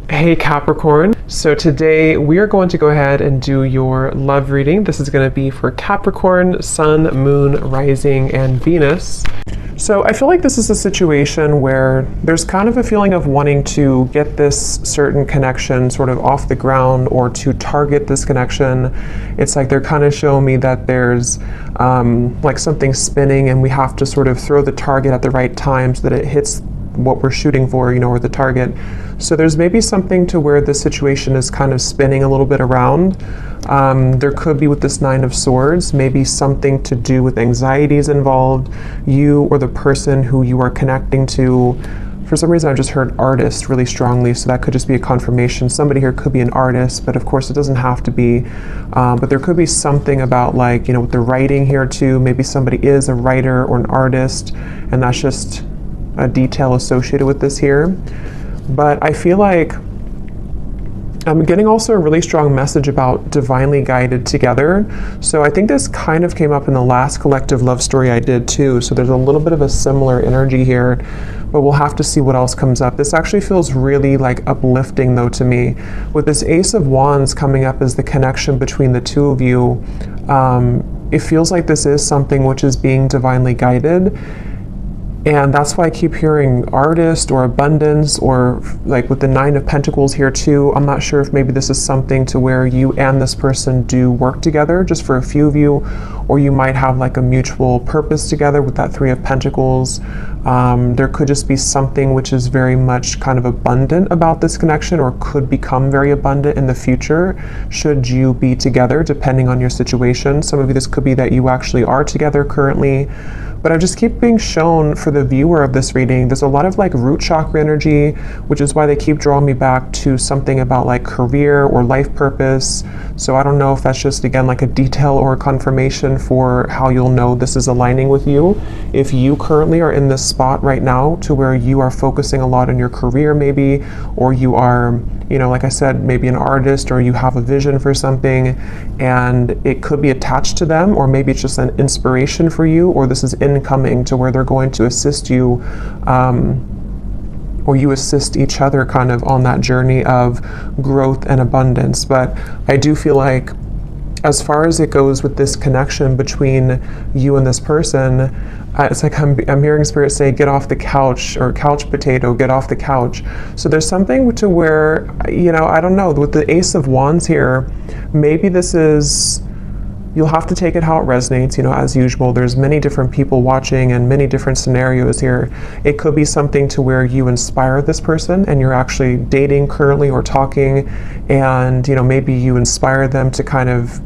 Hey Capricorn. So today we are going to go ahead and do your love reading. This is going to be for Capricorn, Sun, Moon, Rising, and Venus. So I feel like this is a situation where there's kind of a feeling of wanting to get this certain connection sort of off the ground or to target this connection. It's like they're kind of showing me that there's like something spinning and we have to sort of throw the target at the right time so that it hits what we're shooting for, or the target. So there's maybe something to where the situation is kind of spinning a little bit around. There could be with this Nine of Swords, maybe something to do with anxieties involved, you or the person who you are connecting to. For some reason, I just heard artist really strongly, so that could just be a confirmation. Somebody here could be an artist, but of course it doesn't have to be. But there could be something about like, with the writing here too, maybe somebody is a writer or an artist, and that's just a detail associated with this here. But I feel like I'm getting also a really strong message about divinely guided together. So I think this kind of came up in the last collective love story I did too. So there's a little bit of a similar energy here, but we'll have to see what else comes up. This actually feels really like uplifting though to me. With this Ace of Wands coming up as the connection between the two of you, it feels like this is something which is being divinely guided. And that's why I keep hearing artist or abundance, or like with the Nine of Pentacles here too. I'm not sure if maybe this is something to where you and this person do work together just for a few of you, or you might have like a mutual purpose together with that Three of Pentacles. There could just be something which is very much kind of abundant about this connection, or could become very abundant in the future should you be together, depending on your situation. Some of you, this could be that you actually are together currently. But I just keep being shown for the viewer of this reading, there's a lot of like root chakra energy, which is why they keep drawing me back to something about like career or life purpose. So I don't know if that's just, again, like a detail or a confirmation for how you'll know this is aligning with you. If you currently are in this spot right now to where you are focusing a lot on your career maybe, or you are, like I said, maybe an artist, or you have a vision for something and it could be attached to them, or maybe it's just an inspiration for you, or this is incoming to where they're going to assist you, or you assist each other kind of on that journey of growth and abundance. But I do feel like as far as it goes with this connection between you and this person, it's like I'm hearing Spirit say, get off the couch, or couch potato, get off the couch. So there's something to where, I don't know, with the Ace of Wands here, maybe this is, you'll have to take it how it resonates, as usual. There's many different people watching and many different scenarios here. It could be something to where you inspire this person and you're actually dating currently or talking, and, maybe you inspire them to kind of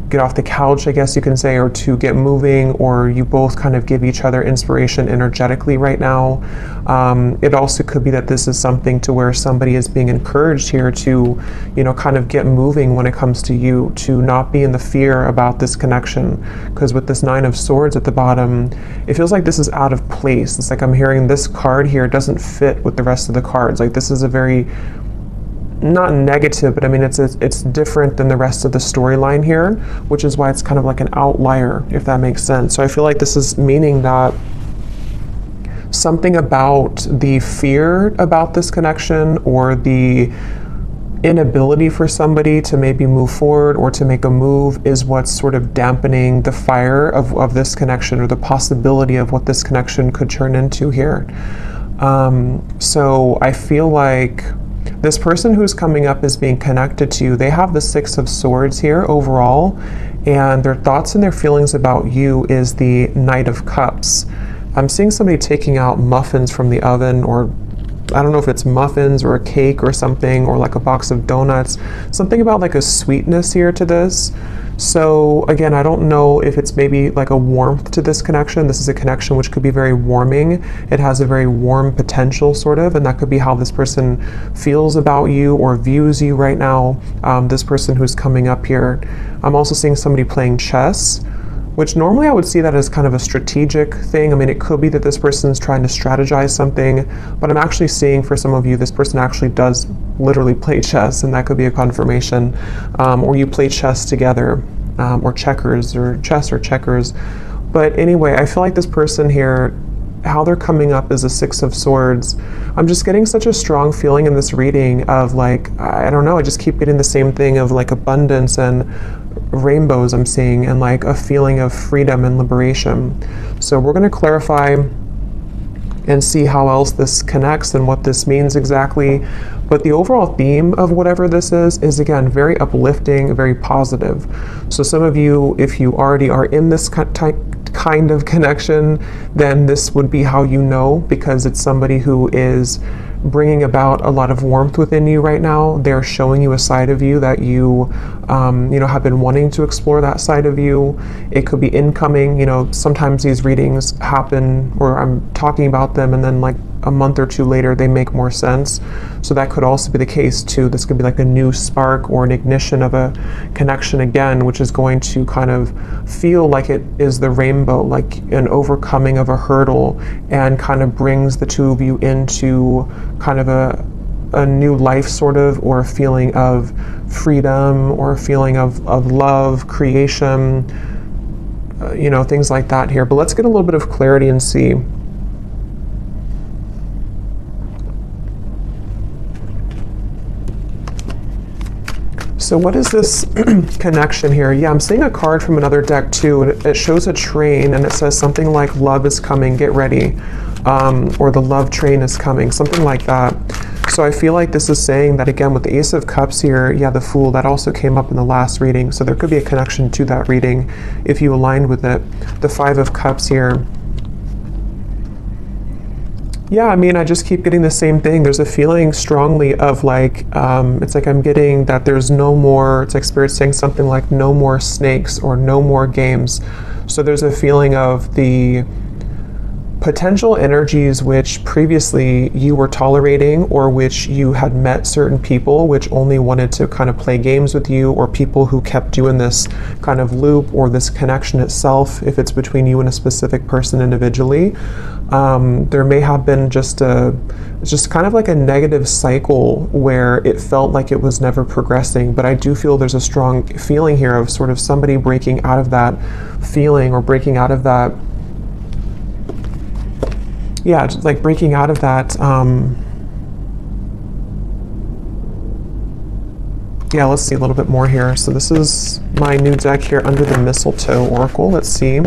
get off the couch, I guess you can say, or to get moving, or you both kind of give each other inspiration energetically right now. It also could be that this is something to where somebody is being encouraged here to, kind of get moving when it comes to you, to not be in the fear about this connection. Because with this Nine of Swords at the bottom, it feels like this is out of place. It's like I'm hearing this card here doesn't fit with the rest of the cards. Like this is a very, not negative, but I mean, it's different than the rest of the storyline here, which is why it's kind of like an outlier, if that makes sense. So I feel like this is meaning that something about the fear about this connection, or the inability for somebody to maybe move forward or to make a move, is what's sort of dampening the fire of this connection, or the possibility of what this connection could turn into here. So I feel like this person who's coming up as being connected to you, they have the Six of Swords here overall, and their thoughts and their feelings about you is the Knight of Cups. I'm seeing somebody taking out muffins from the oven, or I don't know if it's muffins or a cake or something, or like a box of donuts. Something about like a sweetness here to this. So again, I don't know if it's maybe like a warmth to this connection. This is a connection which could be very warming. It has a very warm potential sort of, and that could be how this person feels about you or views you right now. This person who's coming up here. I'm also seeing somebody playing chess, which normally I would see that as kind of a strategic thing. I mean, it could be that this person's trying to strategize something, but I'm actually seeing for some of you, this person actually does literally play chess, and that could be a confirmation. Or you play chess together, or checkers, or chess or checkers. But anyway, I feel like this person here how they're coming up is a Six of Swords. I'm just getting such a strong feeling in this reading of like, I don't know, I just keep getting the same thing of like abundance and rainbows I'm seeing, and like a feeling of freedom and liberation. So we're going to clarify and see how else this connects and what this means exactly. But the overall theme of whatever this is again, very uplifting, very positive. So some of you, if you already are in this kind of connection, then this would be how you know, because it's somebody who is bringing about a lot of warmth within you right now. They're showing you a side of you that you have been wanting to explore, that side of you. It could be incoming. Sometimes these readings happen, or I'm talking about them, and then like a month or two later they make more sense. So that could also be the case too. This could be like a new spark or an ignition of a connection again, which is going to kind of feel like it is the rainbow, like an overcoming of a hurdle, and kind of brings the two of you into kind of a new life sort of, or a feeling of freedom, or a feeling of love, creation, things like that here. But let's get a little bit of clarity and see. So what is this connection here? Yeah, I'm seeing a card from another deck too, and it shows a train, and it says something like love is coming, get ready, or the love train is coming, something like that. So I feel like this is saying that again with the Ace of Cups here, yeah, the Fool, that also came up in the last reading, so there could be a connection to that reading if you aligned with it. The Five of Cups here. Yeah, I mean, I just keep getting the same thing. There's a feeling strongly of like, it's like I'm getting that there's no more, it's like Spirit saying something like no more snakes or no more games. So there's a feeling of the potential energies which previously you were tolerating, or which you had met certain people which only wanted to kind of play games with you, or people who kept you in this kind of loop, or this connection itself, if it's between you and a specific person individually. There may have been just kind of like a negative cycle where it felt like it was never progressing. But I do feel there's a strong feeling here of sort of somebody breaking out of that feeling, or breaking out of that, yeah, just like breaking out of that, yeah, let's see a little bit more here. So this is my new deck here, Under the Mistletoe Oracle. Let's see.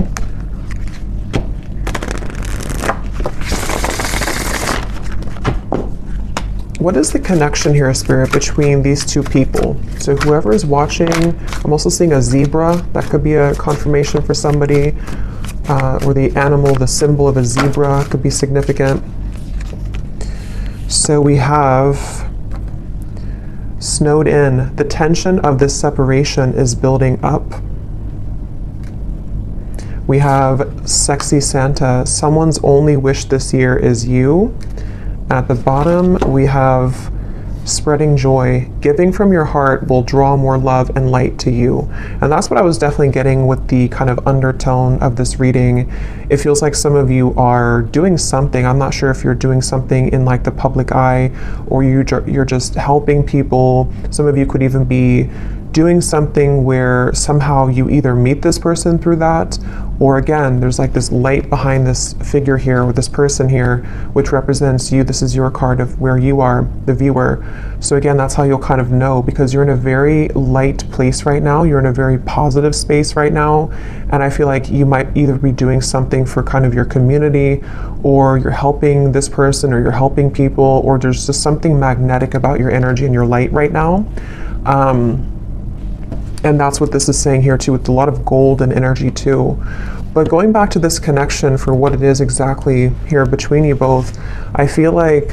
What is the connection here, Spirit, between these two people? So whoever is watching, I'm also seeing a zebra. That could be a confirmation for somebody. Or the animal, the symbol of a zebra could be significant. So we have snowed in. The tension of this separation is building up. We have sexy Santa. Someone's only wish this year is you. At the bottom, we have spreading joy. Giving from your heart will draw more love and light to you. And that's what I was definitely getting with the kind of undertone of this reading. It feels like some of you are doing something. I'm not sure if you're doing something in like the public eye, or you're just helping people. Some of you could even be doing something where somehow you either meet this person through that, or again, there's like this light behind this figure here, or this person here, which represents you. This is your card of where you are, the viewer. So again, that's how you'll kind of know, because you're in a very light place right now. You're in a very positive space right now. And I feel like you might either be doing something for kind of your community, or you're helping this person, or you're helping people, or there's just something magnetic about your energy and your light right now. And that's what this is saying here too, with a lot of gold and energy too. But going back to this connection for what it is exactly here between you both, I feel like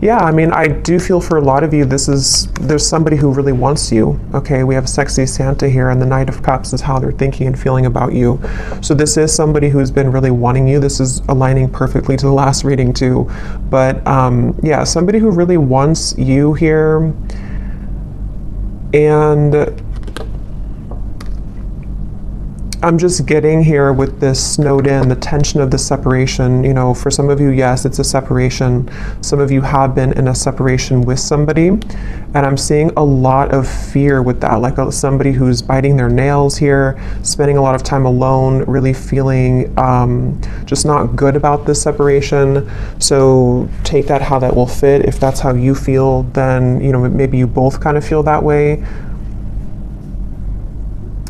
yeah, I mean, I do feel for a lot of you, there's somebody who really wants you. Okay, we have sexy Santa here, and the Knight of Cups is how they're thinking and feeling about you. So this is somebody who's been really wanting you. This is aligning perfectly to the last reading too. But yeah, somebody who really wants you here. And I'm just getting here with this snowed in, the tension of the separation. You know, for some of you, yes, it's a separation. Some of you have been in a separation with somebody. And I'm seeing a lot of fear with that, like somebody who's biting their nails here, spending a lot of time alone, really feeling just not good about this separation. So take that how that will fit. If that's how you feel, then, you know, maybe you both kind of feel that way.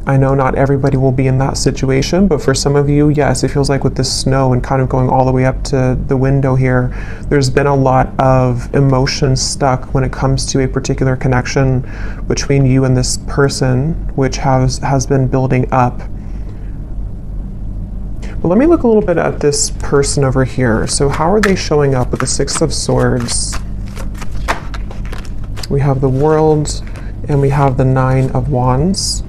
I know not everybody will be in that situation, but for some of you, yes, it feels like with this snow and kind of going all the way up to the window here, there's been a lot of emotion stuck when it comes to a particular connection between you and this person, which has been building up. But let me look a little bit at this person over here. So how are they showing up with the Six of Swords? We have the World and we have the Nine of Wands.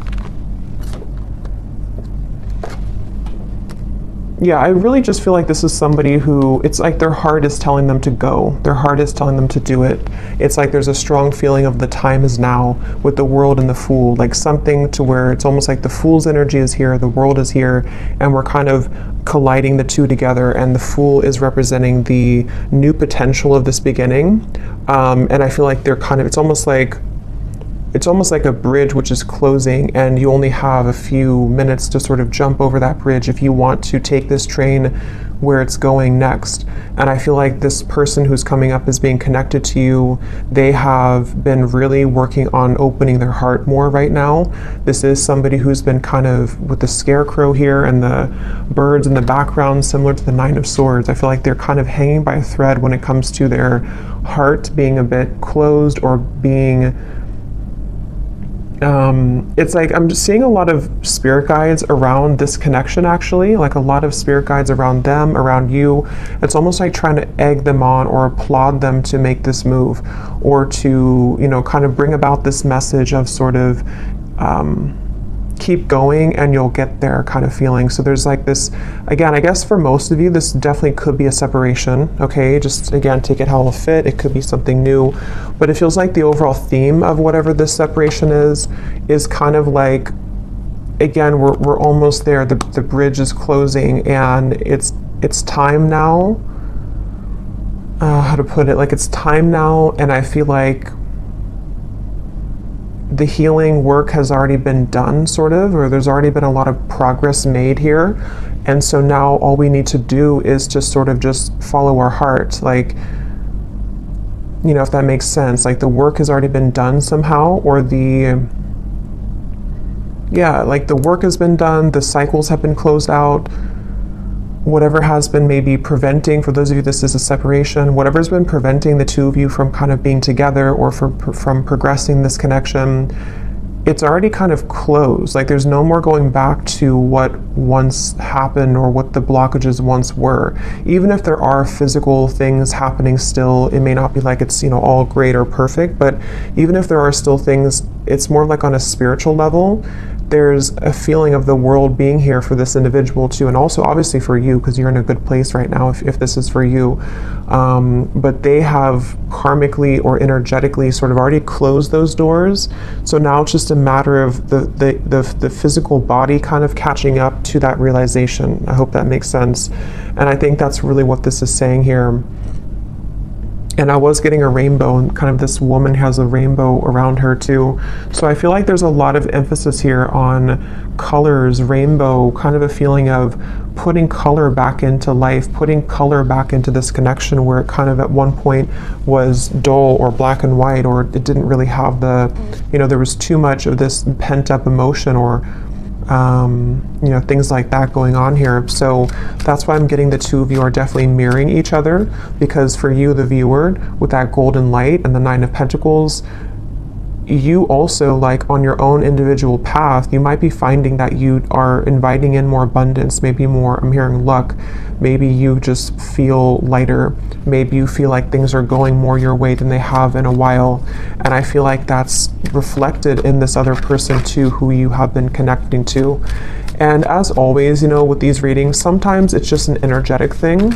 Yeah, I really just feel like this is somebody who, it's like their heart is telling them to go. Their heart is telling them to do it. It's like there's a strong feeling of the time is now with the World and the Fool, like something to where it's almost like the Fool's energy is here, the World is here, and we're kind of colliding the two together, and the Fool is representing the new potential of this beginning. And I feel like they're kind of, it's almost like a bridge which is closing, and you only have a few minutes to sort of jump over that bridge if you want to take this train where it's going next. And I feel like this person who's coming up is being connected to you. They have been really working on opening their heart more right now. This is somebody who's been kind of with the scarecrow here and the birds in the background, similar to the Nine of Swords. I feel like they're kind of hanging by a thread when it comes to their heart being a bit closed or being it's like I'm just seeing a lot of spirit guides around this connection, actually, like a lot of spirit guides around them, around you. It's almost like trying to egg them on or applaud them to make this move, or to, you know, kind of bring about this message of sort of keep going and you'll get there kind of feeling. So there's like this, again, I guess for most of you, this definitely could be a separation, okay? Just again, take it how it'll fit. It could be something new, but it feels like the overall theme of whatever this separation is kind of like, again, we're almost there. The bridge is closing, and it's time now. How to put it? Like, it's time now, and I feel like the healing work has already been done, sort of, or there's already been a lot of progress made here. And so now all we need to do is to sort of just follow our heart. Like, you know, if that makes sense, like the work has already been done somehow, or like the work has been done, the cycles have been closed out. Whatever has been maybe preventing, for those of you this is a separation, whatever's been preventing the two of you from kind of being together or from progressing this connection, it's already kind of closed. Like there's no more going back to what once happened or what the blockages once were. Even if there are physical things happening still, it may not be like it's, you know, all great or perfect, but even if there are still things, it's more like on a spiritual level. There's a feeling of the world being here for this individual too, and also obviously for you, because you're in a good place right now if this is for you. But they have karmically or energetically sort of already closed those doors. So now it's just a matter of the physical body kind of catching up to that realization. I hope that makes sense. And I think that's really what this is saying here. And I was getting a rainbow, and kind of this woman has a rainbow around her too. So I feel like there's a lot of emphasis here on colors, rainbow, kind of a feeling of putting color back into life, putting color back into this connection where it kind of at one point was dull or black and white, or it didn't really have the, you know, there was too much of this pent up emotion or you know, things like that going on here. So that's why I'm getting the two of you are definitely mirroring each other, because for you, the viewer, with that golden light and the Nine of Pentacles, you also, like on your own individual path, you might be finding that you are inviting in more abundance, maybe more, I'm hearing luck, maybe you just feel lighter, maybe you feel like things are going more your way than they have in a while. And I feel like that's reflected in this other person too, who you have been connecting to. And as always, you know, with these readings, sometimes it's just an energetic thing.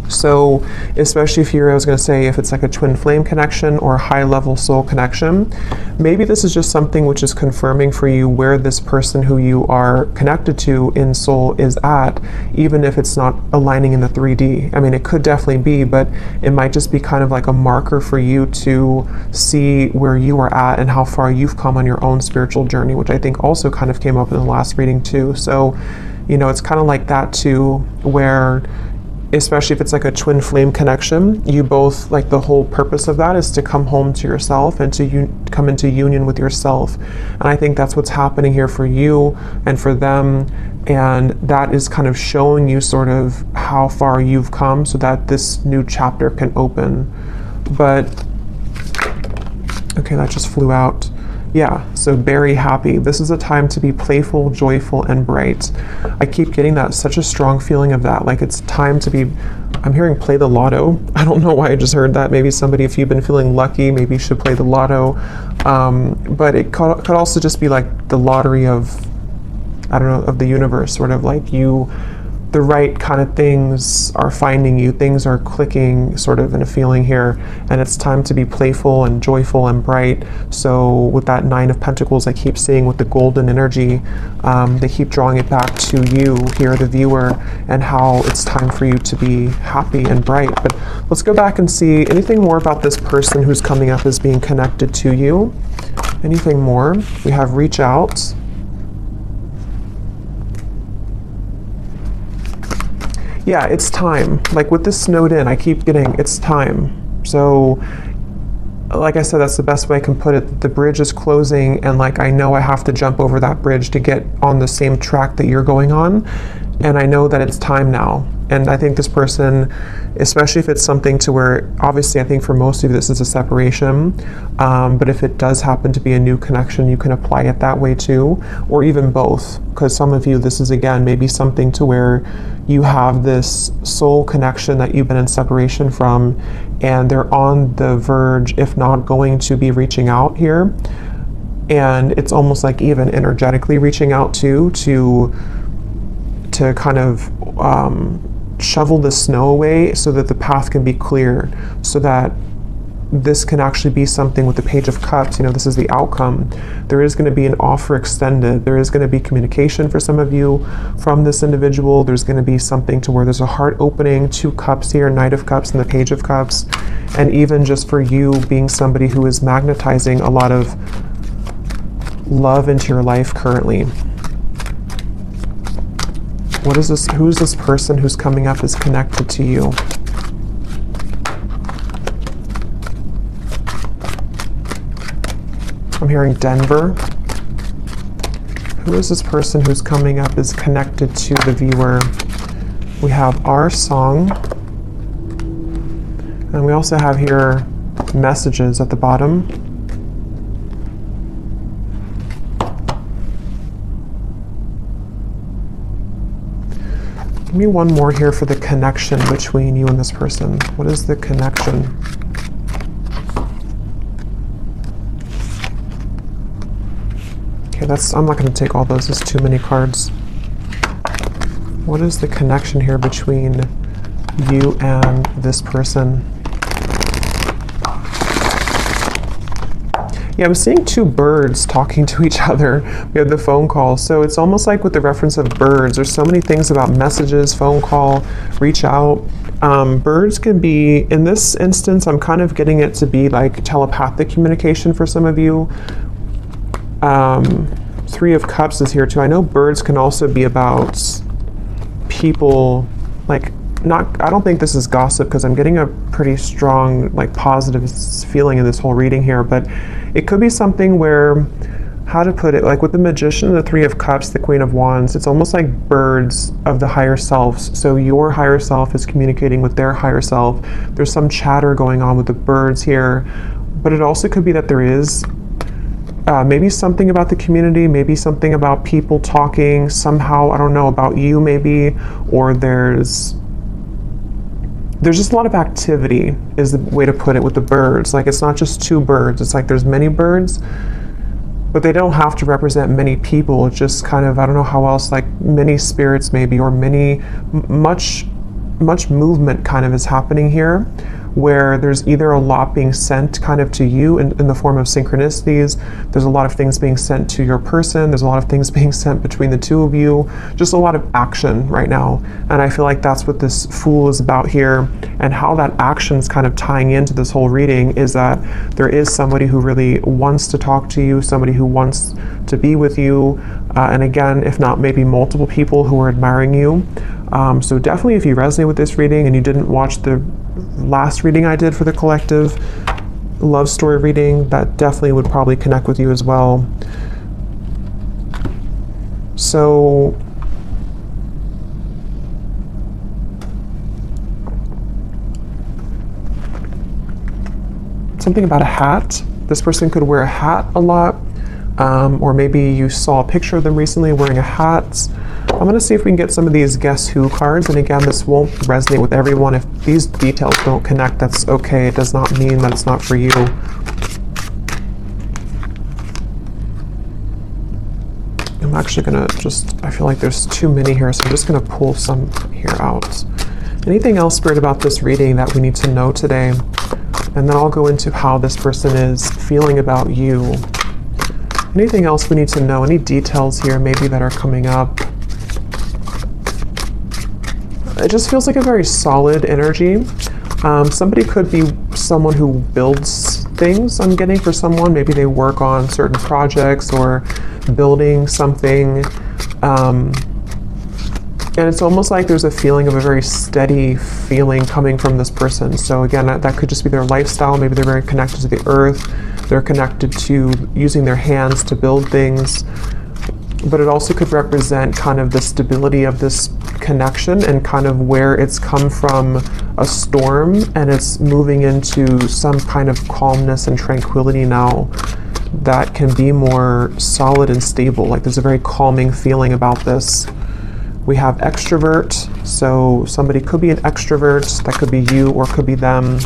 So especially if I was going to say, if it's like a twin flame connection or a high level soul connection, maybe this is just something which is confirming for you where this person who you are connected to in soul is at, even if it's not aligning in the 3D. I mean, it could definitely be, but it might just be kind of like a marker for you to see where you are at and how far you've come on your own spiritual journey, which I think also kind of came up in the last reading too. So, you know, it's kind of like that too, where especially if it's like a twin flame connection, you both, like, the whole purpose of that is to come home to yourself and to come into union with yourself. And I think that's what's happening here for you and for them, and that is kind of showing you sort of how far you've come so that this new chapter can open. But okay, that just flew out. Yeah, so very happy. This is a time to be playful, joyful, and bright. I keep getting that, such a strong feeling of that. Like, it's time to be, I'm hearing play the lotto. I don't know why I just heard that. Maybe somebody, if you've been feeling lucky, maybe you should play the lotto. But it could also just be like the lottery of, I don't know, of the universe, sort of like the right kind of things are finding you, things are clicking sort of in a feeling here, and it's time to be playful and joyful and bright. So with that 9 of Pentacles, I keep seeing with the golden energy, they keep drawing it back to you here, the viewer, and how it's time for you to be happy and bright. But let's go back and see anything more about this person who's coming up as being connected to you. Anything more? We have reach out. Yeah, it's time. Like with this snowed in, I keep getting, it's time. So, like I said, that's the best way I can put it. The bridge is closing, and like I know I have to jump over that bridge to get on the same track that you're going on. And I know that it's time now. And I think this person, especially if it's something to where, obviously I think for most of you this is a separation, but if it does happen to be a new connection, you can apply it that way too, or even both. Because some of you, this is again maybe something to where you have this soul connection that you've been in separation from, and they're on the verge, if not going to be reaching out here. And it's almost like even energetically reaching out to kind of shovel the snow away so that the path can be clear, so that this can actually be something with the Page of Cups. You know, this is the outcome. There is going to be an offer extended. There is going to be communication for some of you from this individual. There's going to be something to where there's a heart opening, 2 cups here, Knight of Cups and the Page of Cups. And even just for you being somebody who is magnetizing a lot of love into your life currently. What is this? Who's this person who's coming up is connected to you? I'm hearing Denver. Who is this person who's coming up is connected to the viewer? We have our song. And we also have here messages at the bottom. Give me one more here for the connection between you and this person. What is the connection? Okay, I'm not going to take all those. There's too many cards. What is the connection here between you and this person? Yeah, I'm seeing 2 birds talking to each other. We have the phone call. So it's almost like with the reference of birds, there's so many things about messages, phone call, reach out. Birds can be, in this instance, I'm kind of getting it to be like telepathic communication for some of you. 3 of Cups is here too. I know birds can also be about people, like, I don't think this is gossip because I'm getting a pretty strong, like, positive feeling in this whole reading here, but it could be something where, how to put it, like with the Magician, the 3 of Cups, the Queen of Wands, it's almost like birds of the higher selves. So your higher self is communicating with their higher self. There's some chatter going on with the birds here, but it also could be that there is maybe something about the community, maybe something about people talking somehow, I don't know, about you maybe, or there's just a lot of activity is the way to put it with the birds. Like, it's not just 2 birds, it's like there's many birds, but they don't have to represent many people. It's just kind of, I don't know how else, like many spirits maybe, or much much movement kind of is happening here, where there's either a lot being sent kind of to you in the form of synchronicities. There's a lot of things being sent to your person. There's a lot of things being sent between the two of you. Just a lot of action right now. And I feel like that's what this Fool is about here. And how that action is kind of tying into this whole reading is that there is somebody who really wants to talk to you, somebody who wants to be with you. And again, if not maybe multiple people who are admiring you. So definitely if you resonate with this reading and you didn't watch the last reading I did for the collective love story reading, that definitely would probably connect with you as well. So something about a hat. This person could wear a hat a lot, or maybe you saw a picture of them recently wearing a hat. I'm going to see if we can get some of these Guess Who cards, and again, this won't resonate with everyone. If these details don't connect, that's okay. It does not mean that it's not for you. I'm actually going to I feel like there's too many here, so I'm just going to pull some here out. Anything else, Spirit, about this reading that we need to know today? And then I'll go into how this person is feeling about you. Anything else we need to know? Any details here maybe that are coming up? It just feels like a very solid energy. Somebody could be someone who builds things, I'm getting, for someone. Maybe they work on certain projects or building something. And it's almost like there's a feeling of a very steady feeling coming from this person. So again, that could just be their lifestyle. Maybe they're very connected to the earth. They're connected to using their hands to build things. But it also could represent kind of the stability of this connection and kind of where it's come from a storm and it's moving into some kind of calmness and tranquility now that can be more solid and stable. Like there's a very calming feeling about this. We have extrovert, so somebody could be an extrovert. That could be you or could be them.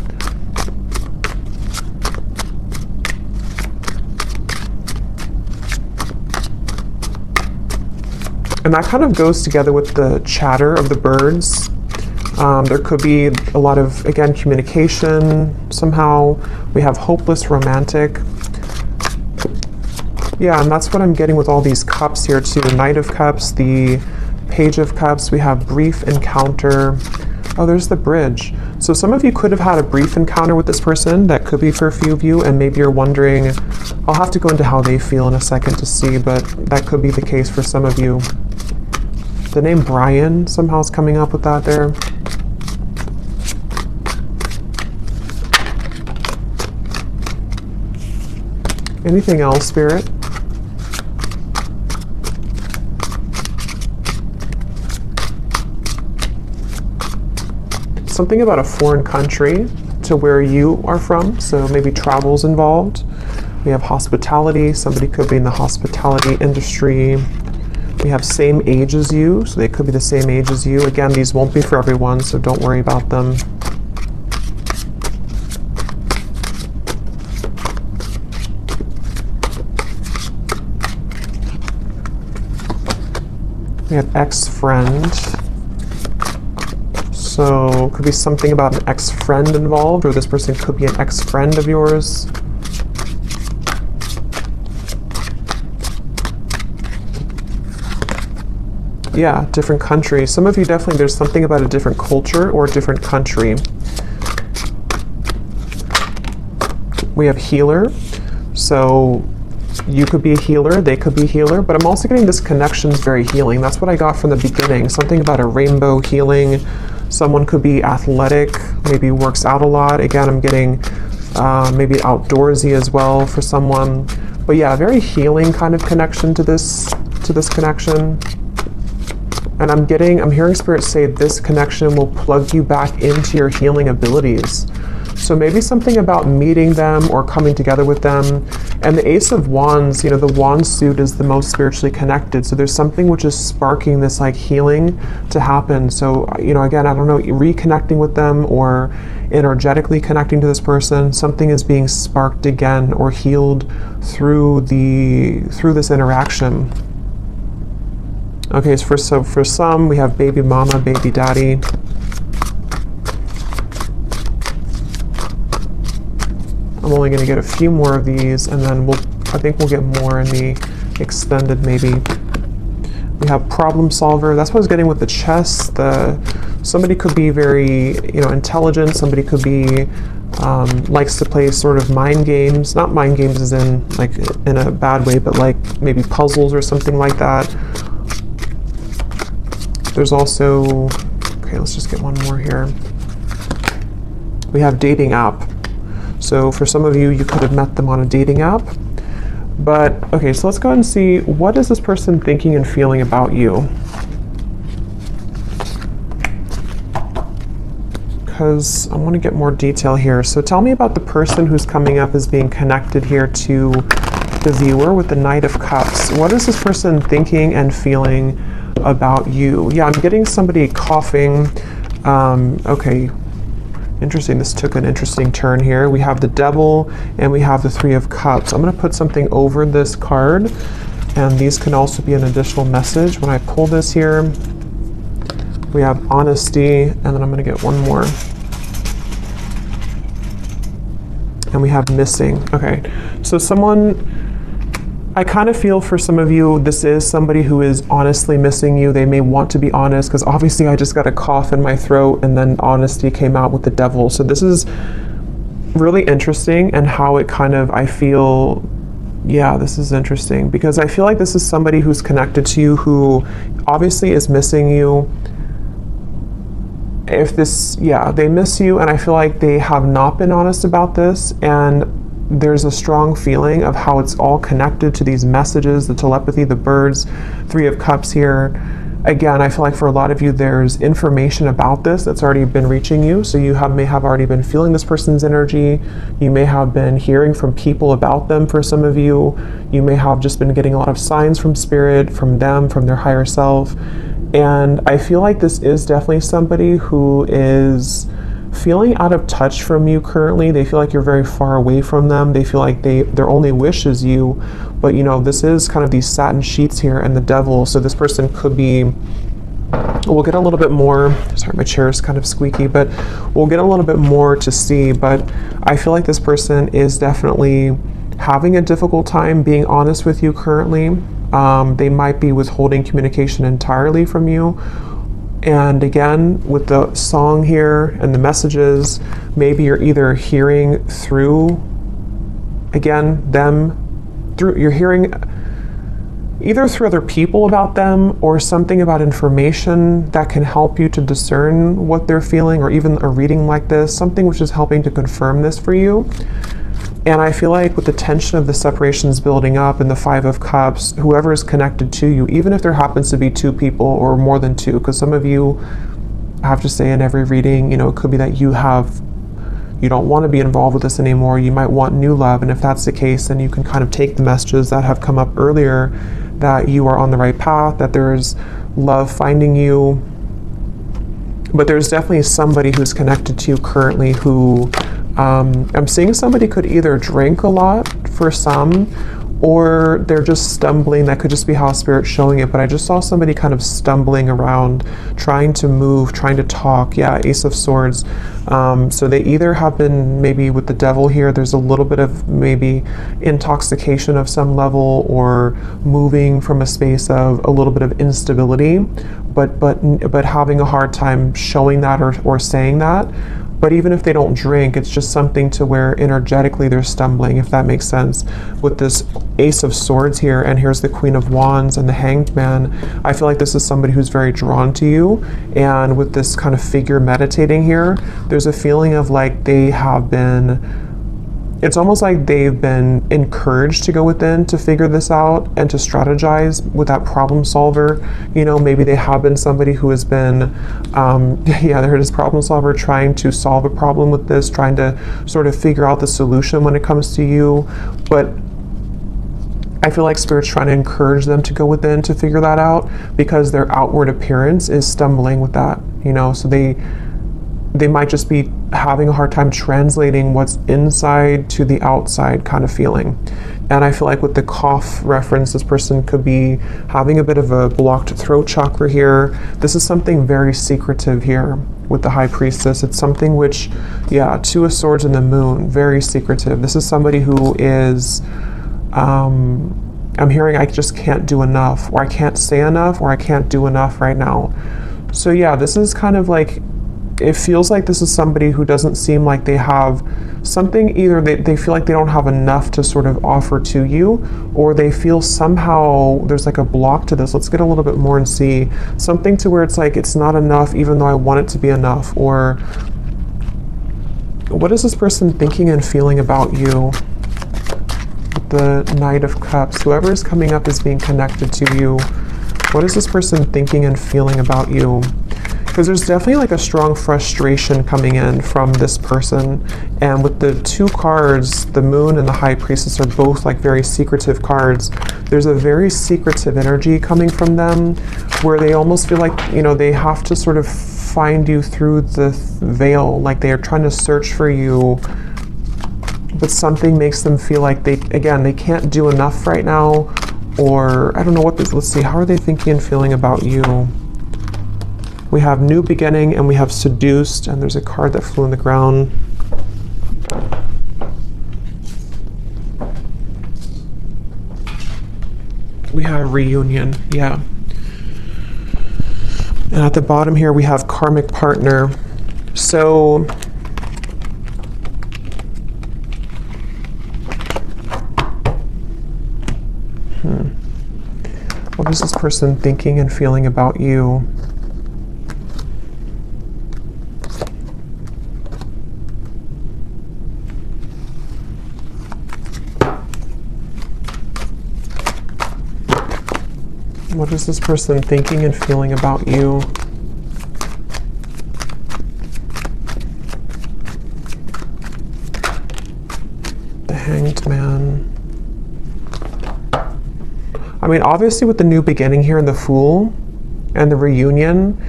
And that kind of goes together with the chatter of the birds. There could be a lot of, again, communication somehow. We have hopeless romantic. Yeah, and that's what I'm getting with all these cups here too. Knight of Cups, the Page of Cups. We have brief encounter. Oh, there's the bridge. So some of you could have had a brief encounter with this person. That could be for a few of you, and maybe you're wondering, I'll have to go into how they feel in a second to see, but that could be the case for some of you. The name Brian somehow is coming up with that there. Anything else, Spirit? Something about a foreign country to where you are from, so maybe travel's involved. We have hospitality. Somebody could be in the hospitality industry. We have same age as you, so they could be the same age as you. Again, these won't be for everyone, so don't worry about them. We have ex-friend. So could be something about an ex-friend involved, or this person could be an ex-friend of yours. Yeah, different country. Some of you definitely, there's something about a different culture or a different country. We have healer. So you could be a healer, they could be a healer, but I'm also getting this connection's very healing. That's what I got from the beginning. Something about a rainbow healing. Someone could be athletic, maybe works out a lot. Again, I'm getting maybe outdoorsy as well for someone. But yeah, very healing kind of connection to this connection. And I'm hearing Spirit say this connection will plug you back into your healing abilities. So maybe something about meeting them or coming together with them. And the Ace of Wands, the wand suit is the most spiritually connected. So there's something which is sparking this like healing to happen. So, again, I don't know, reconnecting with them or energetically connecting to this person, something is being sparked again or healed through this interaction. Okay, so for some, we have baby mama, baby daddy. I'm only going to get a few more of these, and then I think we'll get more in the extended maybe. We have problem solver. That's what I was getting with the chess. Somebody could be very, intelligent. Somebody could be likes to play sort of mind games. Not mind games as in like in a bad way, but like maybe puzzles or something like that. There's also, okay, let's just get one more here. We have dating app. So for some of you, you could have met them on a dating app. But, okay, so let's go ahead and see, what is this person thinking and feeling about you? Because I want to get more detail here. So tell me about the person who's coming up as being connected here to the viewer with the Knight of Cups. What is this person thinking and feeling about you? Yeah, I'm getting somebody coughing. Okay. Interesting, this took an interesting turn here. We have the Devil and we have the Three of Cups. I'm going to put something over this card, and these can also be an additional message. When I pull this here, we have honesty, and then I'm going to get one more. And we have missing. Okay, so I kind of feel for some of you, this is somebody who is honestly missing you. They may want to be honest, because obviously I just got a cough in my throat and then honesty came out with the Devil. So this is really interesting, and how it kind of, I feel, yeah, this is interesting, because I feel like this is somebody who's connected to you who obviously is missing you. They miss you, and I feel like they have not been honest about this, and there's a strong feeling of how it's all connected to these messages, the telepathy, the birds, Three of Cups here. Again, I feel like for a lot of you, there's information about this that's already been reaching you. So you may have already been feeling this person's energy. You may have been hearing from people about them for some of you. You may have just been getting a lot of signs from spirit, from them, from their higher self. And I feel like this is definitely somebody who is feeling out of touch from you currently. They feel like you're very far away from them. They feel like their only wish is you. But this is kind of these satin sheets here and the Devil. So this person could be, we'll get a little bit more, sorry, my chair is kind of squeaky, but we'll get a little bit more to see. But I feel like this person is definitely having a difficult time being honest with you currently. They might be withholding communication entirely from you. And again, with the song here and the messages, maybe you're either hearing through, again, you're hearing either through other people about them, or something about information that can help you to discern what they're feeling, or even a reading like this, something which is helping to confirm this for you. And I feel like with the tension of the separations building up and the Five of Cups, whoever is connected to you, even if there happens to be two people or more than two, because some of you, I have to say in every reading, it could be that you don't want to be involved with this anymore. You might want new love. And if that's the case, then you can kind of take the messages that have come up earlier, that you are on the right path, that there's love finding you. But there's definitely somebody who's connected to you currently who, I'm seeing somebody could either drink a lot for some, or they're just stumbling. That could just be how Spirit's showing it. But I just saw somebody kind of stumbling around, trying to move, trying to talk. Yeah, Ace of Swords. So they either have been, maybe with the Devil here, there's a little bit of maybe intoxication of some level, or moving from a space of a little bit of instability, but having a hard time showing that or saying that. But even if they don't drink, it's just something to where energetically they're stumbling, if that makes sense. With this Ace of Swords here, and here's the Queen of Wands and the Hanged Man, I feel like this is somebody who's very drawn to you. And with this kind of figure meditating here, there's a feeling of like they have been, it's almost like they've been encouraged to go within to figure this out and to strategize with that problem solver. Maybe they have been somebody who has been, there it is, problem solver, trying to solve a problem with this, trying to sort of figure out the solution when it comes to you. But I feel like Spirit's trying to encourage them to go within to figure that out, because their outward appearance is stumbling with that, so they might just be having a hard time translating what's inside to the outside kind of feeling. And I feel like with the cough reference, this person could be having a bit of a blocked throat chakra here. This is something very secretive here with the High Priestess. It's something which, yeah, Two of Swords and the Moon, very secretive. This is somebody who is, I'm hearing I just can't do enough, or I can't say enough, or I can't do enough right now. So yeah, this is kind of like, it feels like this is somebody who doesn't seem like they have something, either they feel like they don't have enough to sort of offer to you, or they feel somehow there's like a block to this. Let's get a little bit more and see something to where it's like it's not enough even though I want it to be enough. Or what is this person thinking and feeling about you? The Knight of Cups, whoever is coming up is being connected to you. What is this person thinking and feeling about you? Because there's definitely like a strong frustration coming in from this person. And with the two cards, the Moon and the High Priestess are both like very secretive cards. There's a very secretive energy coming from them where they almost feel like, you know, they have to sort of find you through the veil. Like they are trying to search for you, but something makes them feel like they can't do enough right now. Or I don't know what this, let's see, how are they thinking and feeling about you? We have New Beginning and we have Seduced, and there's a card that flew in the ground. We have Reunion, yeah. And at the bottom here we have Karmic Partner. So what is this person thinking and feeling about you? What is this person thinking and feeling about you? The Hanged Man. I mean, obviously with the New Beginning here and the Fool and the Reunion,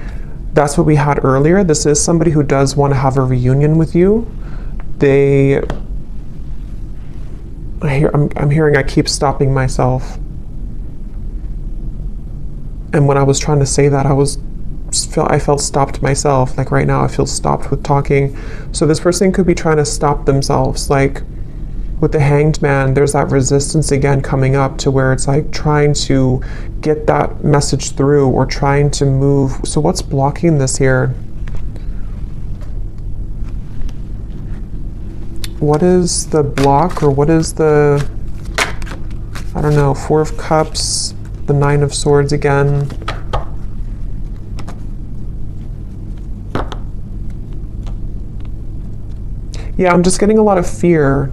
that's what we had earlier. This is somebody who does want to have a reunion with you. I'm hearing I keep stopping myself. And when I was trying to say that, I felt stopped myself. Like right now I feel stopped with talking. So this person could be trying to stop themselves. Like with the Hanged Man, there's that resistance again coming up to where it's like trying to get that message through or trying to move. So what's blocking this here? What is the block, or what is the, I don't know, Four of Cups, the Nine of Swords again. Yeah, I'm just getting a lot of fear.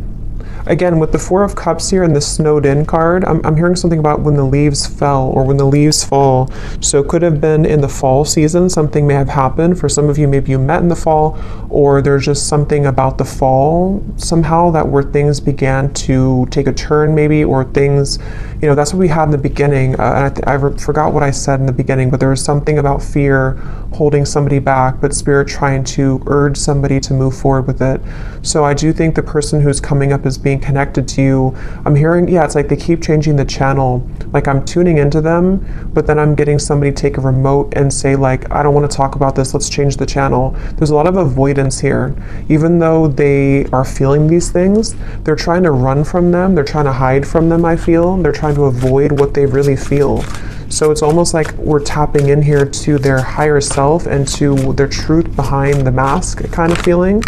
Again, with the Four of Cups here and the Snowed In card, I'm hearing something about when the leaves fell or when the leaves fall. So it could have been in the fall season, something may have happened. For some of you, maybe you met in the fall, or there's just something about the fall somehow that where things began to take a turn maybe, or things, you know, that's what we had in the beginning. And I forgot what I said in the beginning, but there was something about fear holding somebody back, but Spirit trying to urge somebody to move forward with it. So I do think the person who's coming up as being connected to you, I'm hearing, yeah, it's like they keep changing the channel. Like I'm tuning into them, but then I'm getting somebody take a remote and say like, I don't want to talk about this, let's change the channel. There's a lot of avoidance here. Even though they are feeling these things, they're trying to run from them, they're trying to hide from them, I feel. They're trying to avoid what they really feel. So it's almost like we're tapping in here to their higher self and to their truth behind the mask kind of feeling.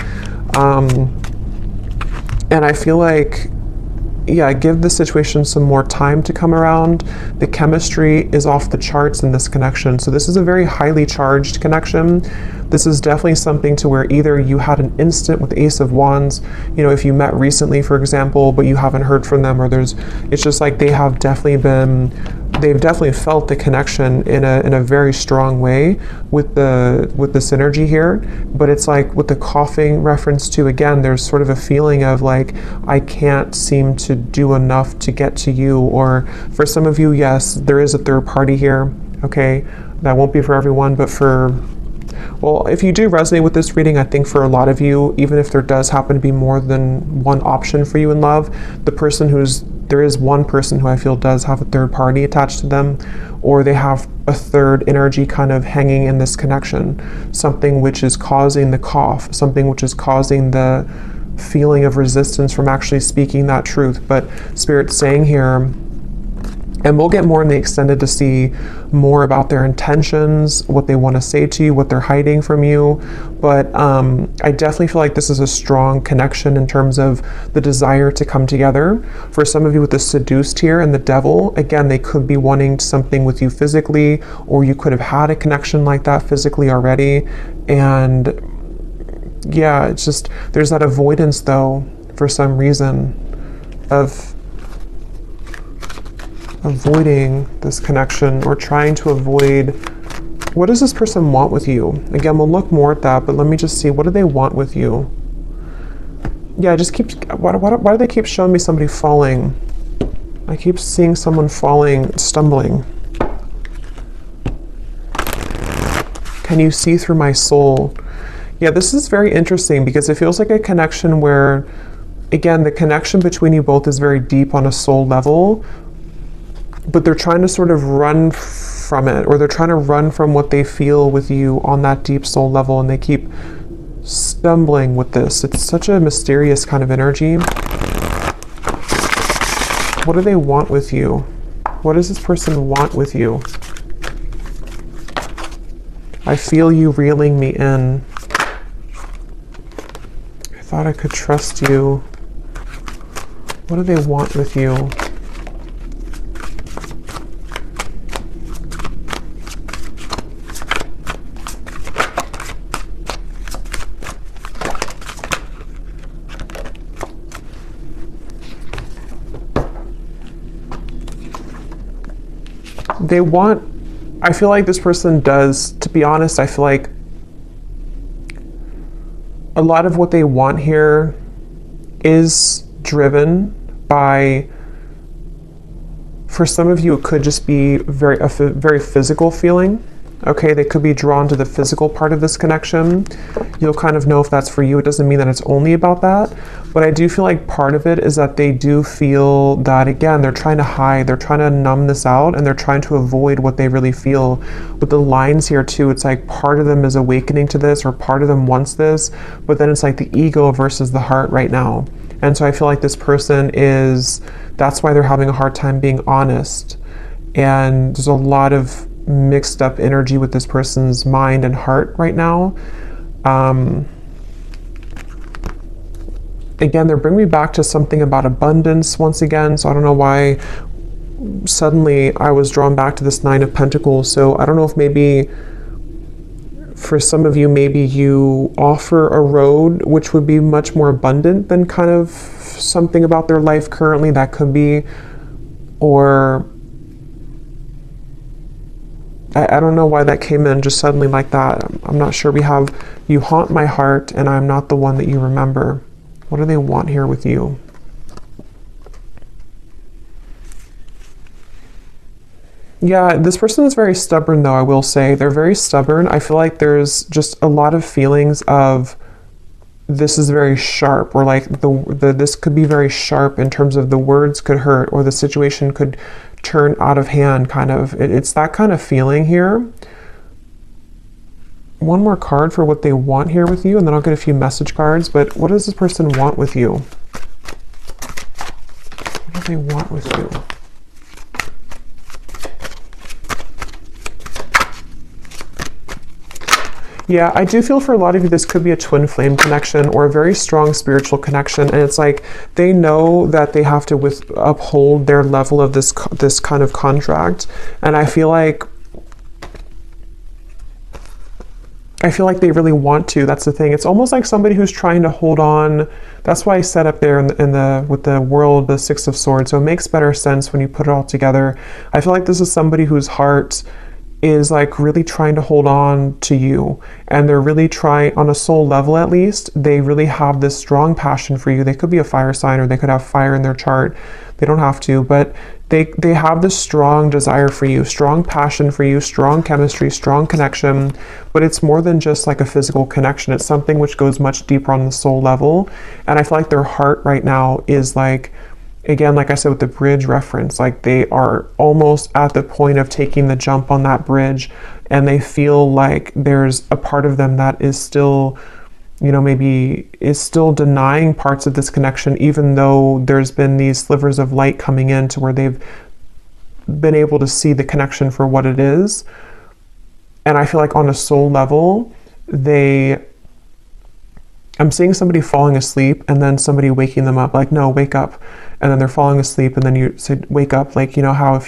And I feel like, yeah, give the situation some more time to come around. The chemistry is off the charts in this connection. So this is a very highly charged connection. This is definitely something to where either you had an instant with Ace of Wands, you know, if you met recently, for example, but you haven't heard from them, or it's just like they've definitely felt the connection in a very strong way with the synergy here. But it's like with the coughing reference to, again, there's sort of a feeling of like, I can't seem to do enough to get to you. Or for some of you, yes, there is a third party here. Okay, that won't be for everyone, but for Well, if you do resonate with this reading, I think for a lot of you, even if there does happen to be more than one option for you in love, there is one person who I feel does have a third party attached to them, or they have a third energy kind of hanging in this connection, something which is causing the cough, something which is causing the feeling of resistance from actually speaking that truth. But Spirit's saying here, and we'll get more in the extended to see more about their intentions, what they want to say to you, what they're hiding from you. But I definitely feel like this is a strong connection in terms of the desire to come together. For some of you with the seduced here and the devil, again, they could be wanting something with you physically, or you could have had a connection like that physically already. And yeah, it's just, there's that avoidance though, for some reason, of avoiding this connection or trying to avoid. What does this person want with you? Again, we'll look more at that, but let me just see, what do they want with you? Yeah, why do they keep showing me somebody falling? I keep seeing someone falling, stumbling. Can you see through my soul? Yeah, this is very interesting because it feels like a connection where, again, the connection between you both is very deep on a soul level, but they're trying to sort of run from it, or they're trying to run from what they feel with you on that deep soul level, and they keep stumbling with this. It's such a mysterious kind of energy. What do they want with you? What does this person want with you? I feel you reeling me in. I thought I could trust you. What do they want with you? I feel like this person does, to be honest, I feel like a lot of what they want here is driven by, for some of you, it could just be a very physical feeling. Okay, they could be drawn to the physical part of this connection. You'll kind of know if that's for you. It doesn't mean that it's only about that, but I do feel like part of it is that they do feel that, again, they're trying to hide, they're trying to numb this out, and they're trying to avoid what they really feel. With the lines here too, it's like part of them is awakening to this, or part of them wants this, but then it's like the ego versus the heart right now. And so I feel like this person that's why they're having a hard time being honest. And there's a lot of mixed up energy with this person's mind and heart right now. Again, they're bringing me back to something about abundance once again. So I don't know why suddenly I was drawn back to this Nine of Pentacles. So I don't know if maybe for some of you, maybe you offer a road which would be much more abundant than kind of something about their life currently. That could be, or I don't know why that came in just suddenly like that. I'm not sure. We have, you haunt my heart and I'm not the one that you remember. What do they want here with you? Yeah, this person is very stubborn though, I will say. They're very stubborn. I feel like there's just a lot of feelings of this is very sharp, or like this could be very sharp in terms of the words could hurt, or the situation could turn out of hand, kind of. It's that kind of feeling here. One more card for what they want here with you, and then I'll get a few message cards. But what does this person want with you? What do they want with you? Yeah, I do feel for a lot of you, this could be a twin flame connection or a very strong spiritual connection. And it's like they know that they have to uphold their level of this kind of contract. And I feel like they really want to. That's the thing. It's almost like somebody who's trying to hold on. That's why I set up there with the world, the Six of Swords. So it makes better sense when you put it all together. I feel like this is somebody whose heart is like really trying to hold on to you, and they're really trying, on a soul level at least, they really have this strong passion for you. They could be a fire sign, or they could have fire in their chart. They don't have to, but They have this strong desire for you, strong passion for you, strong chemistry, strong connection, but it's more than just like a physical connection. It's something which goes much deeper on the soul level. And I feel like their heart right now is like, again, like I said with the bridge reference, like they are almost at the point of taking the jump on that bridge, and they feel like there's a part of them that is still, you know, maybe is still denying parts of this connection, even though there's been these slivers of light coming in to where they've been able to see the connection for what it is. And I feel like on a soul level, I'm seeing somebody falling asleep and then somebody waking them up, like, no, wake up. And then they're falling asleep and then you say, wake up. Like, you know how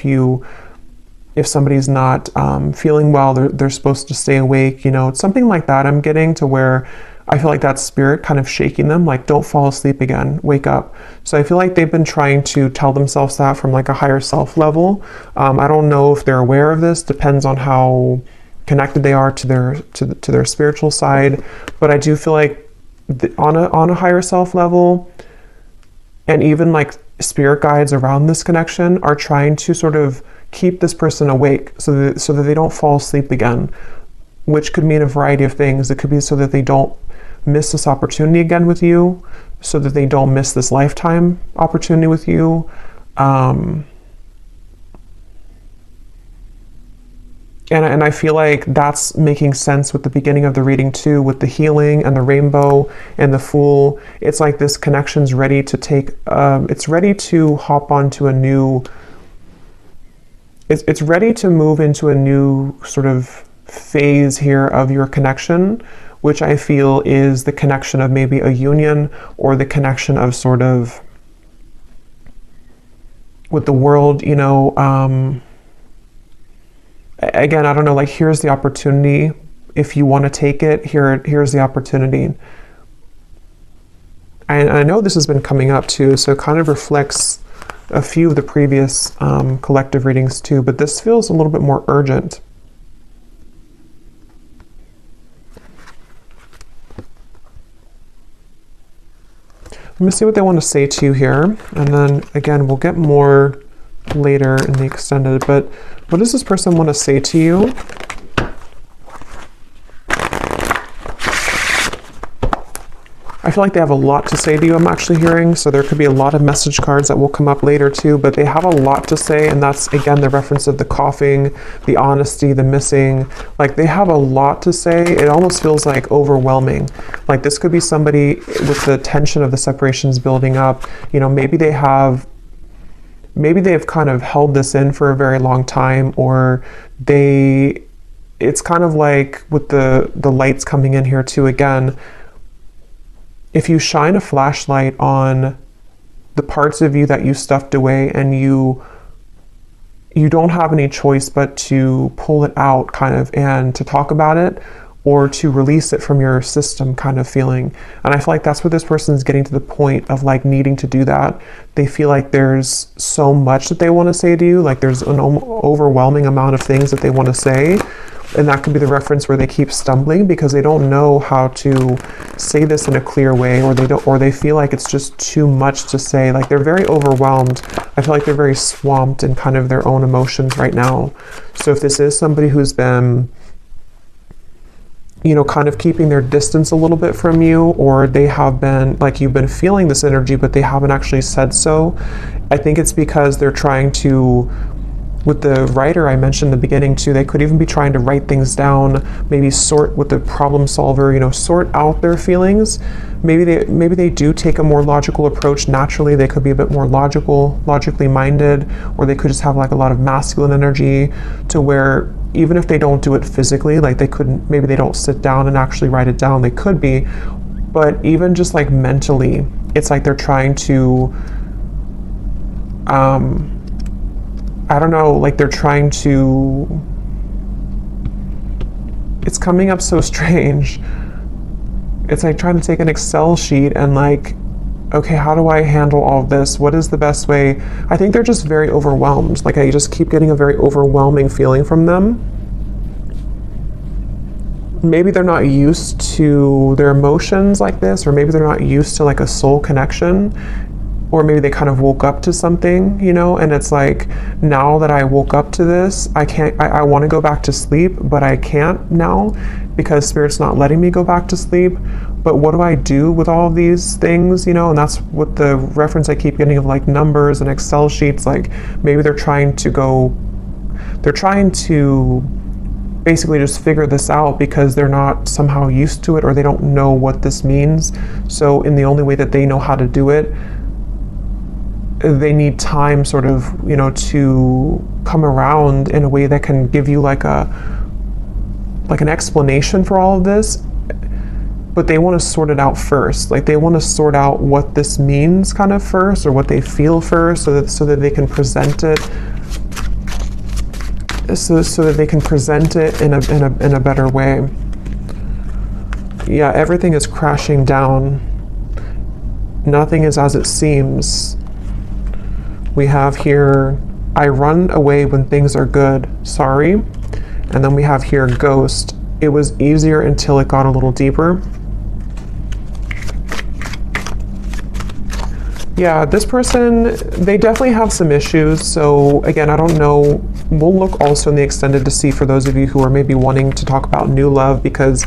if somebody's not feeling well, they're supposed to stay awake, you know, it's something like that. I'm getting to where I feel like that spirit kind of shaking them, like, don't fall asleep again, wake up. So I feel like they've been trying to tell themselves that from like a higher self level. I don't know if they're aware of this, depends on how connected they are to their spiritual side. But I do feel like on a higher self level, and even like spirit guides around this connection are trying to sort of keep this person awake so that they don't fall asleep again, which could mean a variety of things. It could be so that they don't miss this opportunity again with you, so that they don't miss this lifetime opportunity with you. And I feel like that's making sense with the beginning of the reading too, with the healing and the rainbow and the Fool. It's like this connection's ready to take, it's ready to hop onto a new, it's ready to move into a new sort of phase here of your connection, which I feel is the connection of maybe a union, or the connection of sort of with the world, you know. Again, I don't know, like, here's the opportunity. If you want to take it, here's the opportunity. And I know this has been coming up too, so it kind of reflects a few of the previous collective readings too, but this feels a little bit more urgent. Let me see what they want to say to you here, and then again, we'll get more later in the extended, but what does this person want to say to you? I feel like they have a lot to say to you, I'm actually hearing, so there could be a lot of message cards that will come up later too, but they have a lot to say, and that's, again, the reference of the coughing, the honesty, the missing. Like, they have a lot to say. It almost feels like overwhelming. Like, this could be somebody with the tension of the separations building up. You know, maybe they've kind of held this in for a very long time, or it's kind of like with the lights coming in here too, again, if you shine a flashlight on the parts of you that you stuffed away, and you don't have any choice but to pull it out kind of, and to talk about it, or to release it from your system kind of feeling. And I feel like that's what this person is getting to the point of, like, needing to do that. They feel like there's so much that they want to say to you, like there's an overwhelming amount of things that they want to say. And that could be the reference where they keep stumbling because they don't know how to say this in a clear way, or they feel like it's just too much to say. Like, they're very overwhelmed. I feel like they're very swamped in kind of their own emotions right now. So if this is somebody who's been, you know, kind of keeping their distance a little bit from you, or they have been, like, you've been feeling this energy, but they haven't actually said so, I think it's because they're trying to, with the writer I mentioned in the beginning too, they could even be trying to write things down, maybe sort with the problem solver, you know, sort out their feelings. Maybe they do take a more logical approach naturally. They could be a bit more logically minded, or they could just have like a lot of masculine energy to where even if they don't do it physically, like maybe they don't sit down and actually write it down. They could be, but even just like mentally, it's like they're trying to, I don't know, like they're trying to, it's coming up so strange. It's like trying to take an Excel sheet and like, okay, how do I handle all of this? What is the best way? I think they're just very overwhelmed. Like, I just keep getting a very overwhelming feeling from them. Maybe they're not used to their emotions like this, or maybe they're not used to like a soul connection. or maybe they kind of woke up to something, you know, and it's like, now that I woke up to this, I want to go back to sleep, but I can't now because Spirit's not letting me go back to sleep. But what do I do with all of these things, you know? And that's what the reference I keep getting of like numbers and Excel sheets. Like maybe they're trying to basically just figure this out because they're not somehow used to it, or they don't know what this means. So in the only way that they know how to do it, they need time sort of, you know, to come around in a way that can give you like an explanation for all of this. But they want to sort it out first. Like they want to sort out what this means kind of first, or what they feel first, so that they can present it so that they can present it in a better way. Yeah, everything is crashing down. Nothing is as it seems. We have here, I run away when things are good, sorry. And then we have here, ghost. It was easier until it got a little deeper. Yeah, this person, they definitely have some issues. So again, I don't know. We'll look also in the extended to see for those of you who are maybe wanting to talk about new love, because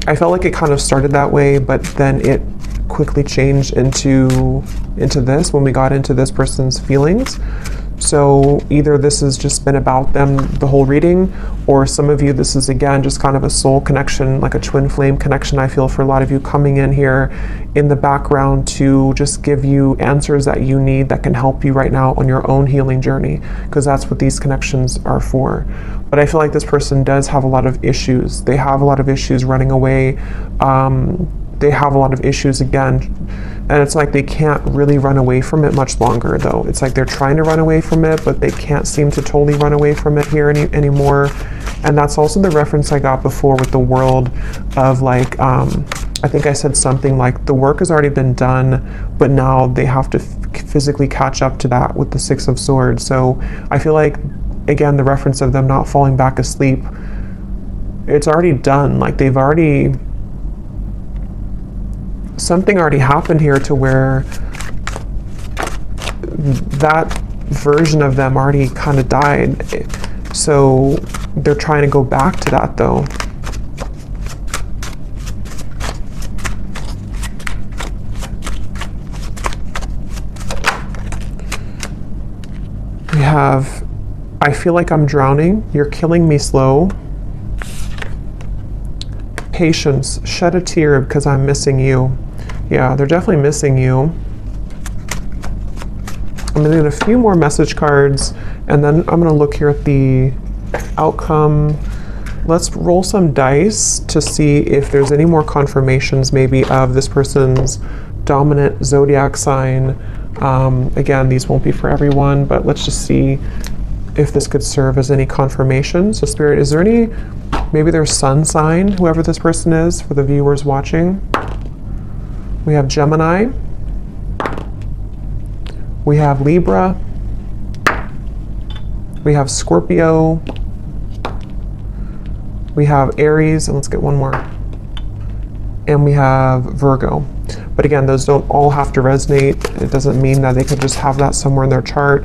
I felt like it kind of started that way, but then it quickly changed into this when we got into this person's feelings. So either this has just been about them the whole reading, or some of you, this is again just kind of a soul connection, like a twin flame connection. I feel for a lot of you coming in here in the background to just give you answers that you need that can help you right now on your own healing journey, because that's what these connections are for. But I feel like this person does have a lot of issues. They have a lot of issues running away. They have a lot of issues again, and it's like they can't really run away from it much longer though. It's like they're trying to run away from it, but they can't seem to totally run away from it here anymore. And that's also the reference I got before with the world of like, I think I said something like the work has already been done, but now they have to physically catch up to that with the Six of Swords. So I feel like, again, the reference of them not falling back asleep, it's already done. Like they've already, something already happened here to where that version of them already kind of died. So they're trying to go back to that though. We have, I feel like I'm drowning. You're killing me slow. Patience, shed a tear because I'm missing you. Yeah, they're definitely missing you. I'm gonna get a few more message cards, and then I'm gonna look here at the outcome. Let's roll some dice to see if there's any more confirmations maybe of this person's dominant zodiac sign. Again, these won't be for everyone, but let's just see if this could serve as any confirmation. So Spirit, is there any, maybe their sun sign, whoever this person is, for the viewers watching? We have Gemini. We have Libra. We have Scorpio. We have Aries, and let's get one more. And we have Virgo. But again, those don't all have to resonate. It doesn't mean that they could just have that somewhere in their chart.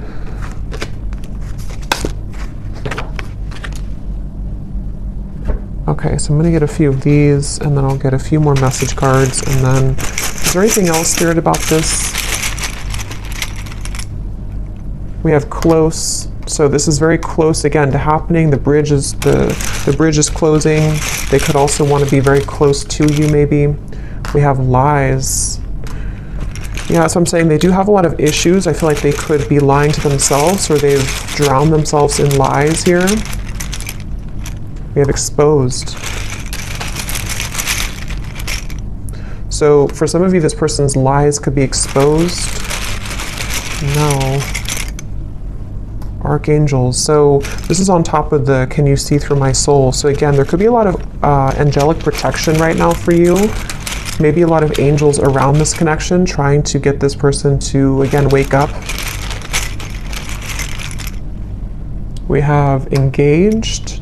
Okay, so I'm going to get a few of these, and then I'll get a few more message cards, and then, is there anything else, Spirit, about this? We have close, so this is very close again to happening. The bridge is closing. They could also want to be very close to you maybe. We have lies. Yeah, that's what I'm saying. They do have a lot of issues. I feel like they could be lying to themselves, or they've drowned themselves in lies here. We have exposed. So for some of you, this person's lies could be exposed. No. Archangels. So this is on top of the can you see through my soul. So again, there could be a lot of angelic protection right now for you. Maybe a lot of angels around this connection trying to get this person to, again, wake up. We have engaged.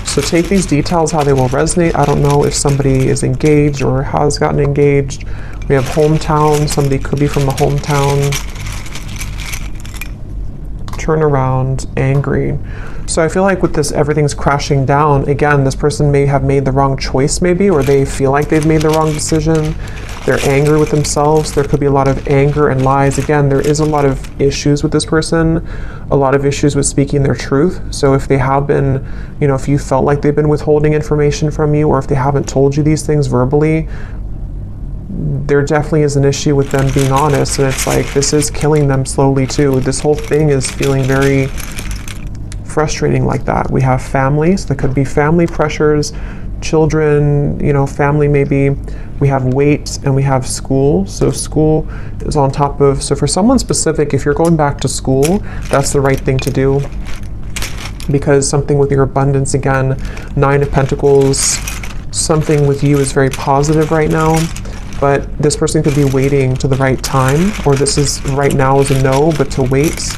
So take these details how they will resonate. I don't know if somebody is engaged or has gotten engaged. We have hometown. Somebody could be from a hometown. Turn around, angry. So I feel like with this, everything's crashing down. Again, this person may have made the wrong choice maybe, or they feel like they've made the wrong decision. They're angry with themselves. There could be a lot of anger and lies. Again, there is a lot of issues with this person, a lot of issues with speaking their truth. So if they have been, you know, if you felt like they've been withholding information from you, or if they haven't told you these things verbally, there definitely is an issue with them being honest. And it's like, this is killing them slowly too. This whole thing is feeling very frustrating like that. We have families. So there could be family pressures, children, you know, family maybe. We have weight, and we have school. So school is on top of, so for someone specific, if you're going back to school, that's the right thing to do, because something with your abundance, again, 9 of Pentacles, something with you is very positive right now, but this person could be waiting to the right time, or this is right now is a no, but to wait.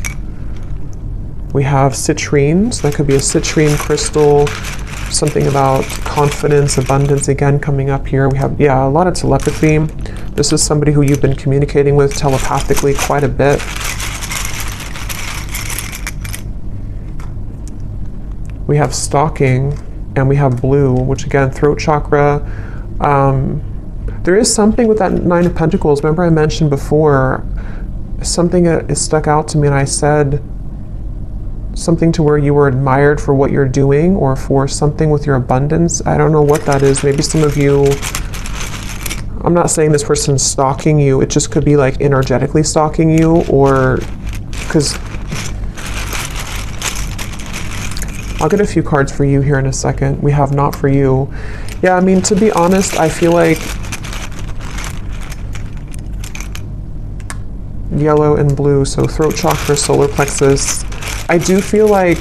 We have citrine, so that could be a citrine crystal, something about confidence, abundance, again, coming up here. We have, yeah, a lot of telepathy. This is somebody who you've been communicating with telepathically quite a bit. We have stalking, and we have blue, which again, throat chakra. There is something with that 9 of Pentacles. Remember I mentioned before, something that is stuck out to me, and I said, something to where you were admired for what you're doing, or for something with your abundance. I don't know what that is. Maybe some of you, I'm not saying this person's stalking you, it just could be like energetically stalking you, or because I'll get a few cards for you here in a second. We have not for you. Yeah, I mean, to be honest, I feel like yellow and blue, so throat chakra, solar plexus. I do feel like,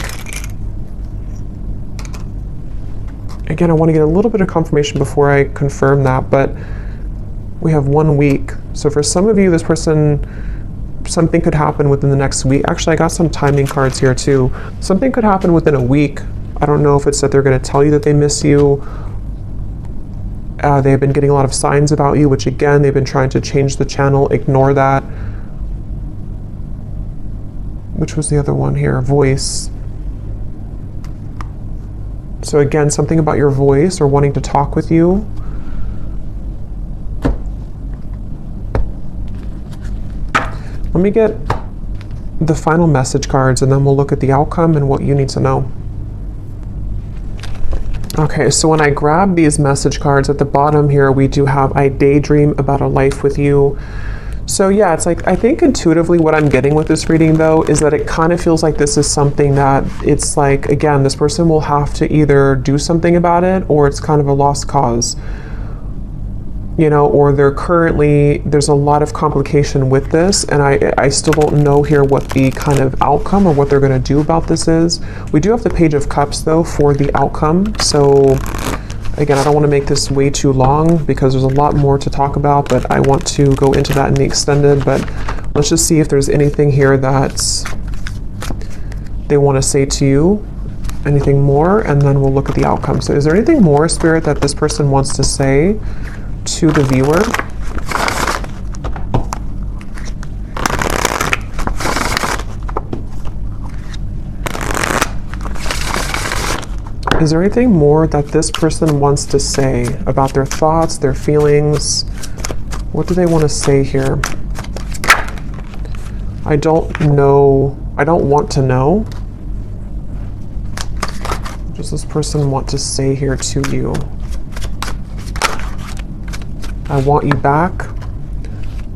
again, I want to get a little bit of confirmation before I confirm that, but we have 1 week. So for some of you, this person, something could happen within the next week. Actually, I got some timing cards here too. Something could happen within a week. I don't know if it's that they're going to tell you that they miss you. They've been getting a lot of signs about you, which again, they've been trying to change the channel. Ignore that. Which was the other one here? Voice. So again, something about your voice, or wanting to talk with you. Let me get the final message cards, and then we'll look at the outcome and what you need to know. Okay, so when I grab these message cards at the bottom here, we do have, I daydream about a life with you. So yeah, it's like, I think intuitively what I'm getting with this reading though, is that it kind of feels like this is something that it's like, again, this person will have to either do something about it, or it's kind of a lost cause, you know, or there's a lot of complication with this, and I still don't know here what the kind of outcome or what they're going to do about this is. We do have the Page of Cups though for the outcome. So again, I don't want to make this way too long because there's a lot more to talk about, but I want to go into that in the extended. But let's just see if there's anything here that they want to say to you, anything more, and then we'll look at the outcome. So is there anything more, Spirit, that this person wants to say to the viewer? Is there anything more that this person wants to say about their thoughts, their feelings? What do they want to say here? I don't know. I don't want to know. What does this person want to say here to you? I want you back.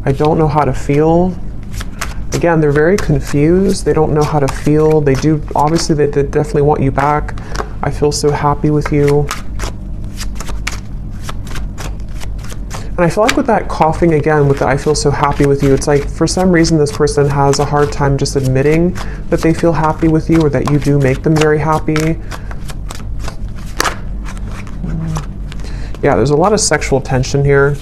I don't know how to feel. Again, they're very confused. They don't know how to feel. They do, obviously, they definitely want you back. I feel so happy with you. And I feel like with that coughing again, with the I feel so happy with you, it's like for some reason this person has a hard time just admitting that they feel happy with you, or that you do make them very happy. Yeah, there's a lot of sexual tension here.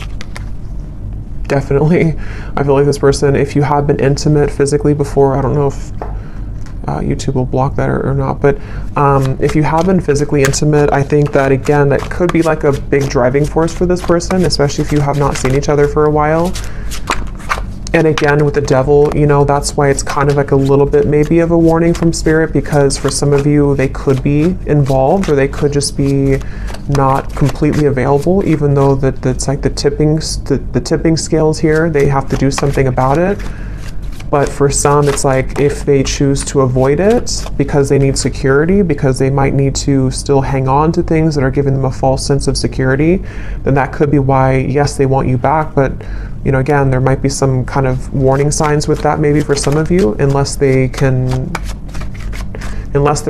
Definitely. I feel like this person, if you have been intimate physically before, I don't know if YouTube will block that or not. But if you have been physically intimate, I think that, again, that could be like a big driving force for this person, especially if you have not seen each other for a while. And again, with the devil, you know, that's why it's kind of like a little bit maybe of a warning from spirit, because for some of you, they could be involved, or they could just be not completely available, even though that's like the tipping scales here, they have to do something about it. But for some, it's like if they choose to avoid it because they need security, because they might need to still hang on to things that are giving them a false sense of security, then that could be why, yes, they want you back. But, you know, again, there might be some kind of warning signs with that maybe for some of you, unless they're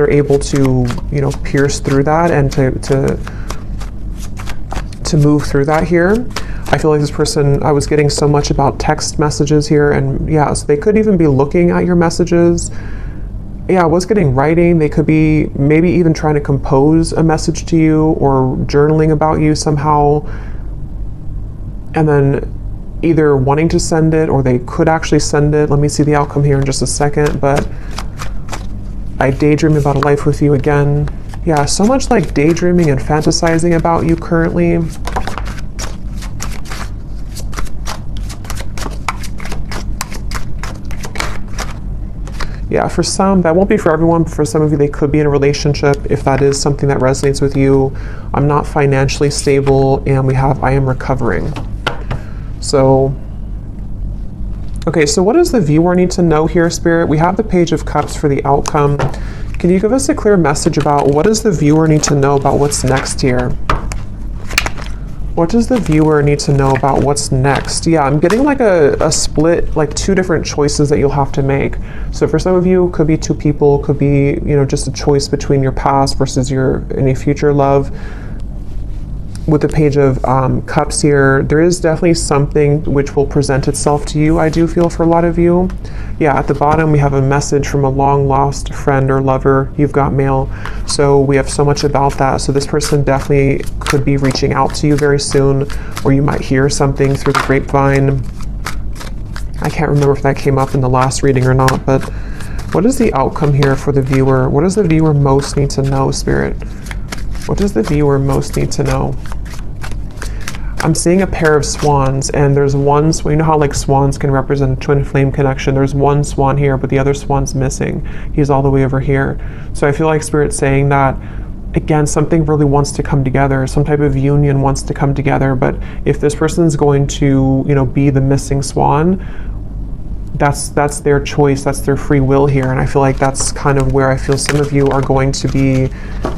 able to, you know, pierce through that and to move through that here. I feel like this person, I was getting so much about text messages here, and yeah, so they could even be looking at your messages. Yeah, I was getting writing. They could be maybe even trying to compose a message to you or journaling about you somehow, and then either wanting to send it, or they could actually send it. Let me see the outcome here in just a second. But I daydream about a life with you again. Yeah, so much like daydreaming and fantasizing about you currently. Yeah, for some, that won't be for everyone, but for some of you, they could be in a relationship if that is something that resonates with you. I'm not financially stable, and we have I am recovering. So, okay, so what does the viewer need to know here, Spirit? We have the Page of Cups for the outcome. Can you give us a clear message about what does the viewer need to know about what's next here? What does the viewer need to know about what's next? Yeah, I'm getting like a split, like two different choices that you'll have to make. So for some of you, could be two people, could be, you know, just a choice between your past versus your any future love. With the Page of Cups here, there is definitely something which will present itself to you, I do feel, for a lot of you. Yeah, at the bottom we have a message from a long lost friend or lover. You've got mail. So we have so much about that. So this person definitely could be reaching out to you very soon, or you might hear something through the grapevine. I can't remember if that came up in the last reading or not, but what is the outcome here for the viewer? What does the viewer most need to know, Spirit? What does the viewer most need to know? I'm seeing a pair of swans, and there's one swan. You know how like swans can represent a twin flame connection? There's one swan here, but the other swan's missing. He's all the way over here. So I feel like Spirit's saying that, again, something really wants to come together. Some type of union wants to come together. But if this person's going to, you know, be the missing swan, that's their choice, that's their free will here. And I feel like that's kind of where I feel some of you are going to be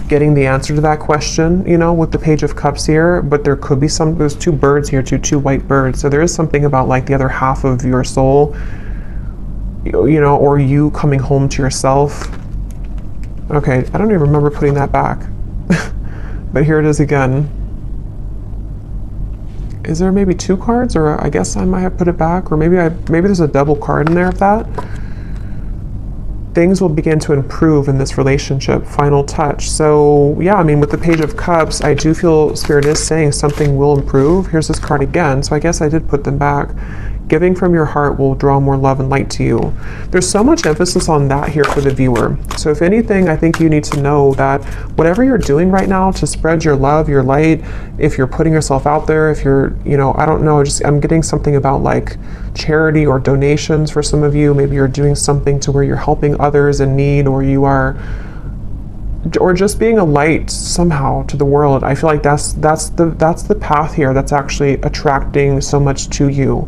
getting the answer to that question, you know, with the Page of Cups here. But there could be there's two birds here, two white birds. So there is something about like the other half of your soul, you know, or you coming home to yourself. Okay, I don't even remember putting that back. But here it is again. Is there maybe two cards, or I guess I might have put it back, or maybe there's a double card in there of that. Things will begin to improve in this relationship. Final touch. So yeah, I mean, with the Page of Cups, I do feel Spirit is saying something will improve. Here's this card again, so I guess I did put them back. Giving from your heart will draw more love and light to you. There's so much emphasis on that here for the viewer. So if anything, I think you need to know that whatever you're doing right now to spread your love, your light, if you're putting yourself out there, if you're, you know, I don't know, I'm getting something about like charity or donations for some of you. Maybe you're doing something to where you're helping others in need, or you are, or just being a light somehow to the world. I feel like that's the path here that's actually attracting so much to you.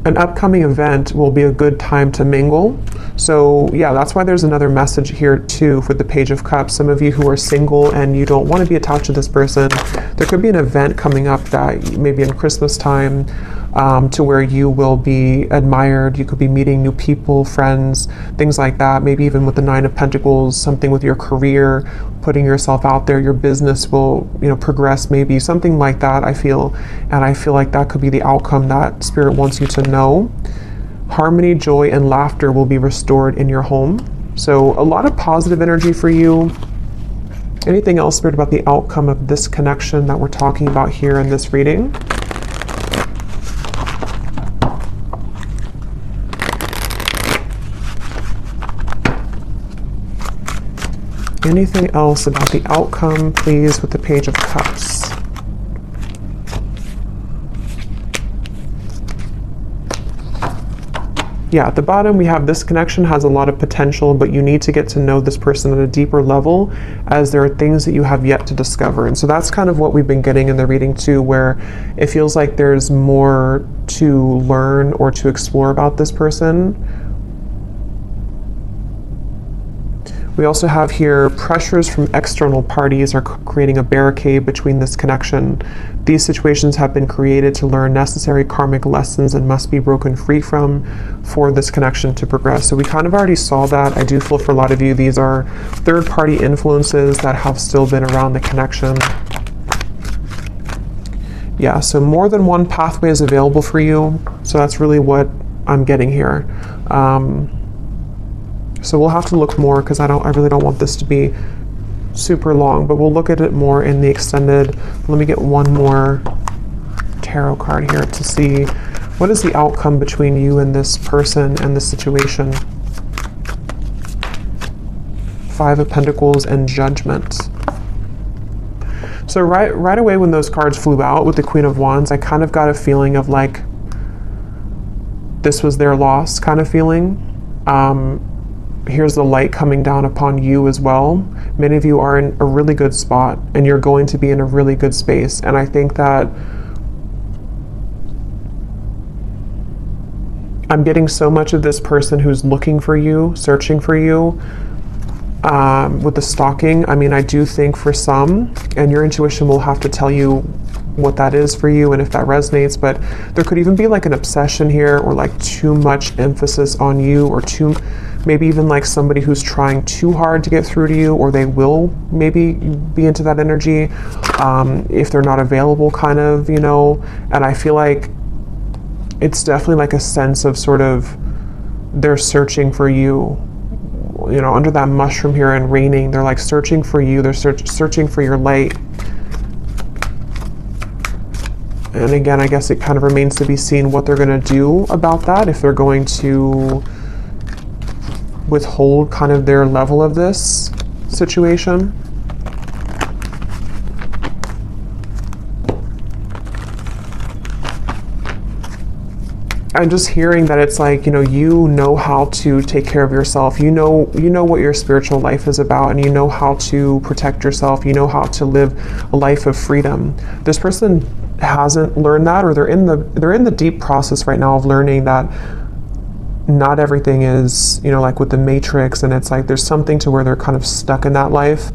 An upcoming event will be a good time to mingle. So yeah, that's why there's another message here too for the Page of Cups. Some of you who are single and you don't want to be attached to this person, there could be an event coming up that maybe in Christmas time, to where you will be admired. You could be meeting new people, friends, things like that. Maybe even with the Nine of Pentacles, something with your career, putting yourself out there, your business will, you know, progress, maybe something like that, I feel. And I feel like that could be the outcome that Spirit wants you to know. Harmony, joy, and laughter will be restored in your home. So a lot of positive energy for you. Anything else, Spirit, about the outcome of this connection that we're talking about here in this reading? anything else about the outcome, please, with the Page of Cups? Yeah, at the bottom we have this connection has a lot of potential, but you need to get to know this person at a deeper level, as there are things that you have yet to discover. And so that's kind of what we've been getting in the reading too, where it feels like there's more to learn or to explore about this person. We also have here pressures from external parties are creating a barricade between this connection. These situations have been created to learn necessary karmic lessons and must be broken free from for this connection to progress. So we kind of already saw that. I do feel for a lot of you, these are third-party influences that have still been around the connection. Yeah, so more than one pathway is available for you. So that's really what I'm getting here. So we'll have to look more, because I really don't want this to be super long, but we'll look at it more in the extended. Let me get one more tarot card here to see what is the outcome between you and this person and this situation. Five of Pentacles and Judgment. So right away when those cards flew out with the Queen of Wands, I kind of got a feeling of like this was their loss kind of feeling. Here's the light coming down upon you as well. Many of you are in a really good spot, and you're going to be in a really good space. And I think that I'm getting so much of this person who's looking for you, searching for you, with the stalking. I mean, I do think for some, and your intuition will have to tell you what that is for you and if that resonates, but there could even be like an obsession here, or like too much emphasis on you, or maybe even like somebody who's trying too hard to get through to you, or they will maybe be into that energy if they're not available, kind of, you know. And I feel like it's definitely like a sense of sort of they're searching for you, you know, under that mushroom here and raining. They're like searching for you. They're searching for your light. And again, I guess it kind of remains to be seen what they're going to do about that, if they're going to withhold kind of their level of this situation. I'm just hearing that it's like, you know how to take care of yourself. You know what your spiritual life is about, and you know how to protect yourself. You know how to live a life of freedom. This person hasn't learned that, or they're in the deep process right now of learning that not everything is, like with the Matrix, and it's like there's something to where they're kind of stuck in that life.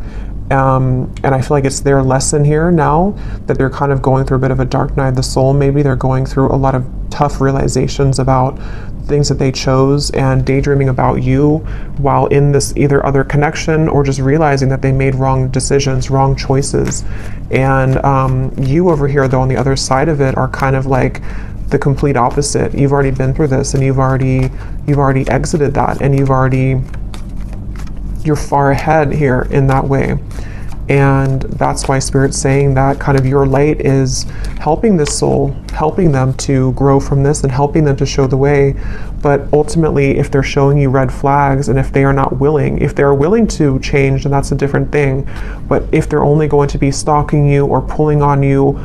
And I feel like it's their lesson here now that they're kind of going through a bit of a dark night of the soul. Maybe they're going through a lot of tough realizations about things that they chose, and daydreaming about you while in this either other connection, or just realizing that they made wrong decisions, wrong choices. And you over here, though, on the other side of it, are kind of like the complete opposite. You've already been through this, and you've already exited that, and you're far ahead here in that way. And that's why Spirit's saying that kind of your light is helping this soul, helping them to grow from this, and helping them to show the way. But ultimately, if they're showing you red flags, and if they are not willing, if they're willing to change, then that's a different thing. But if they're only going to be stalking you or pulling on you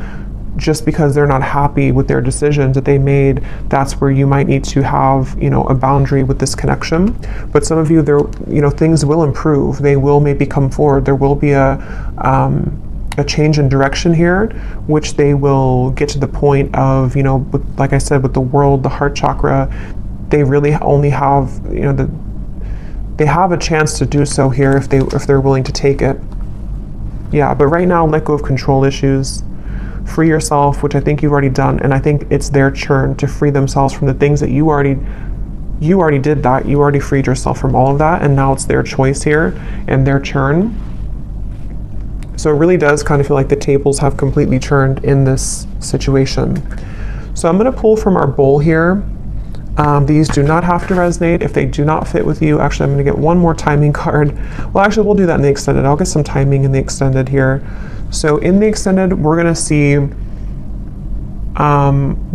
just because they're not happy with their decisions that they made, that's where you might need to have, a boundary with this connection. But some of you, things will improve. They will maybe come forward. There will be a change in direction here, which they will get to the point of, like I said, with the world, the heart chakra, they really only have, they have a chance to do so here if they're willing to take it. Yeah, but right now, let go of control issues. Free yourself, which I think you've already done, and I think it's their turn to free themselves from the things that you already did that. You already freed yourself from all of that, and now it's their choice here and their turn. So it really does kind of feel like the tables have completely turned in this situation. So I'm going to pull from our bowl here. These do not have to resonate if they do not fit with you. Actually, I'm going to get one more timing card. Well, actually, we'll do that in the extended. I'll get some timing in the extended here. So in the extended, we're going to see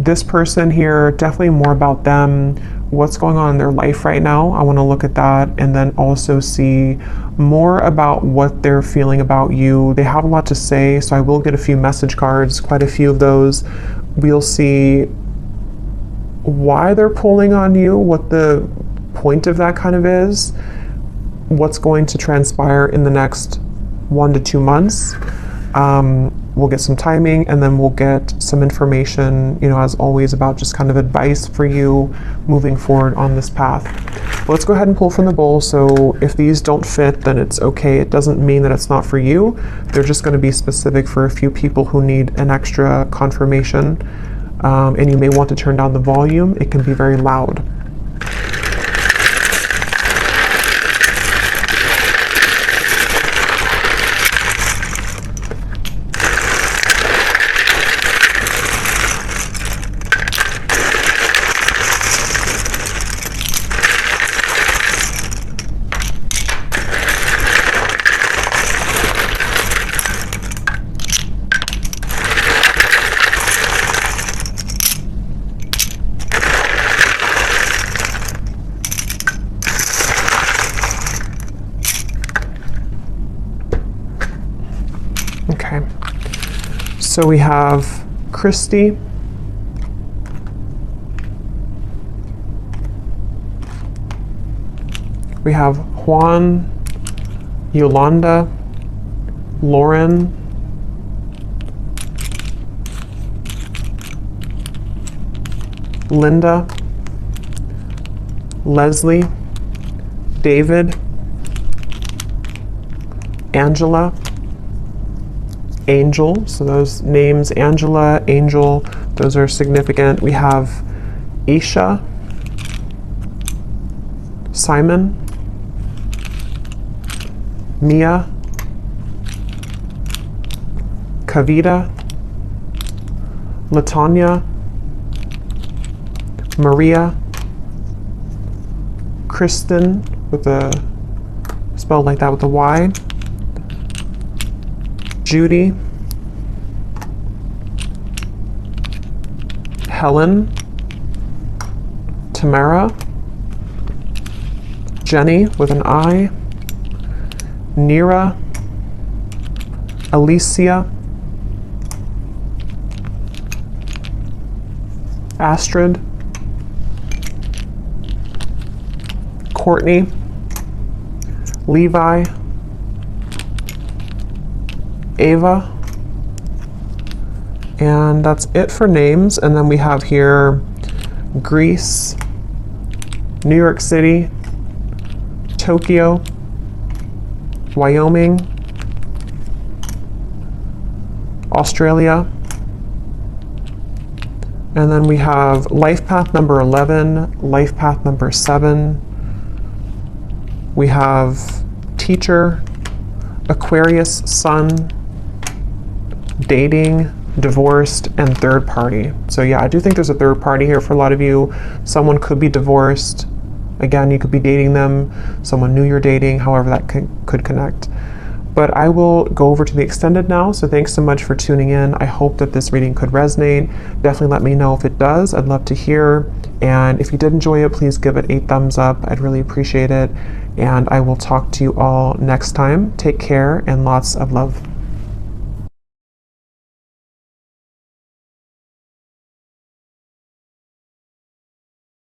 this person here, definitely more about them, what's going on in their life right now. I want to look at that and then also see more about what they're feeling about you. They have a lot to say, so I will get a few message cards, quite a few of those. We'll see why they're pulling on you, what the point of that kind of is, what's going to transpire in the next 1 to 2 months. We'll get some timing, and then we'll get some information, you know, as always, about just kind of advice for you moving forward on this path. But let's go ahead and pull from the bowl. So if these don't fit, then it's okay. It doesn't mean that it's not for you. They're just going to be specific for a few people who need an extra confirmation. And you may want to turn down the volume. It can be very loud. Okay, so we have Christy, we have Juan, Yolanda, Lauren, Linda, Leslie, David, Angela, Angel. So those names, Angela, Angel, those are significant. We have Isha, Simon, Mia, Kavita, Latanya, Maria, Kristen, with a spelled like that with a Y, Judy, Helen, Tamara, Jenny with an I, Nira, Alicia, Astrid, Courtney, Levi, Ava, and that's it for names. And then we have here Greece, New York City, Tokyo, Wyoming, Australia, and then we have life path number 11, life path number 7. We have teacher, Aquarius, sun, dating, divorced, and third party. So yeah, I do think there's a third party here for a lot of you. Someone could be divorced. Again, you could be dating them. Someone new you're dating, however that could connect. But I will go over to the extended now. So thanks so much for tuning in. I hope that this reading could resonate. Definitely let me know if it does. I'd love to hear. And if you did enjoy it, please give it a thumbs up. I'd really appreciate it. And I will talk to you all next time. Take care and lots of love.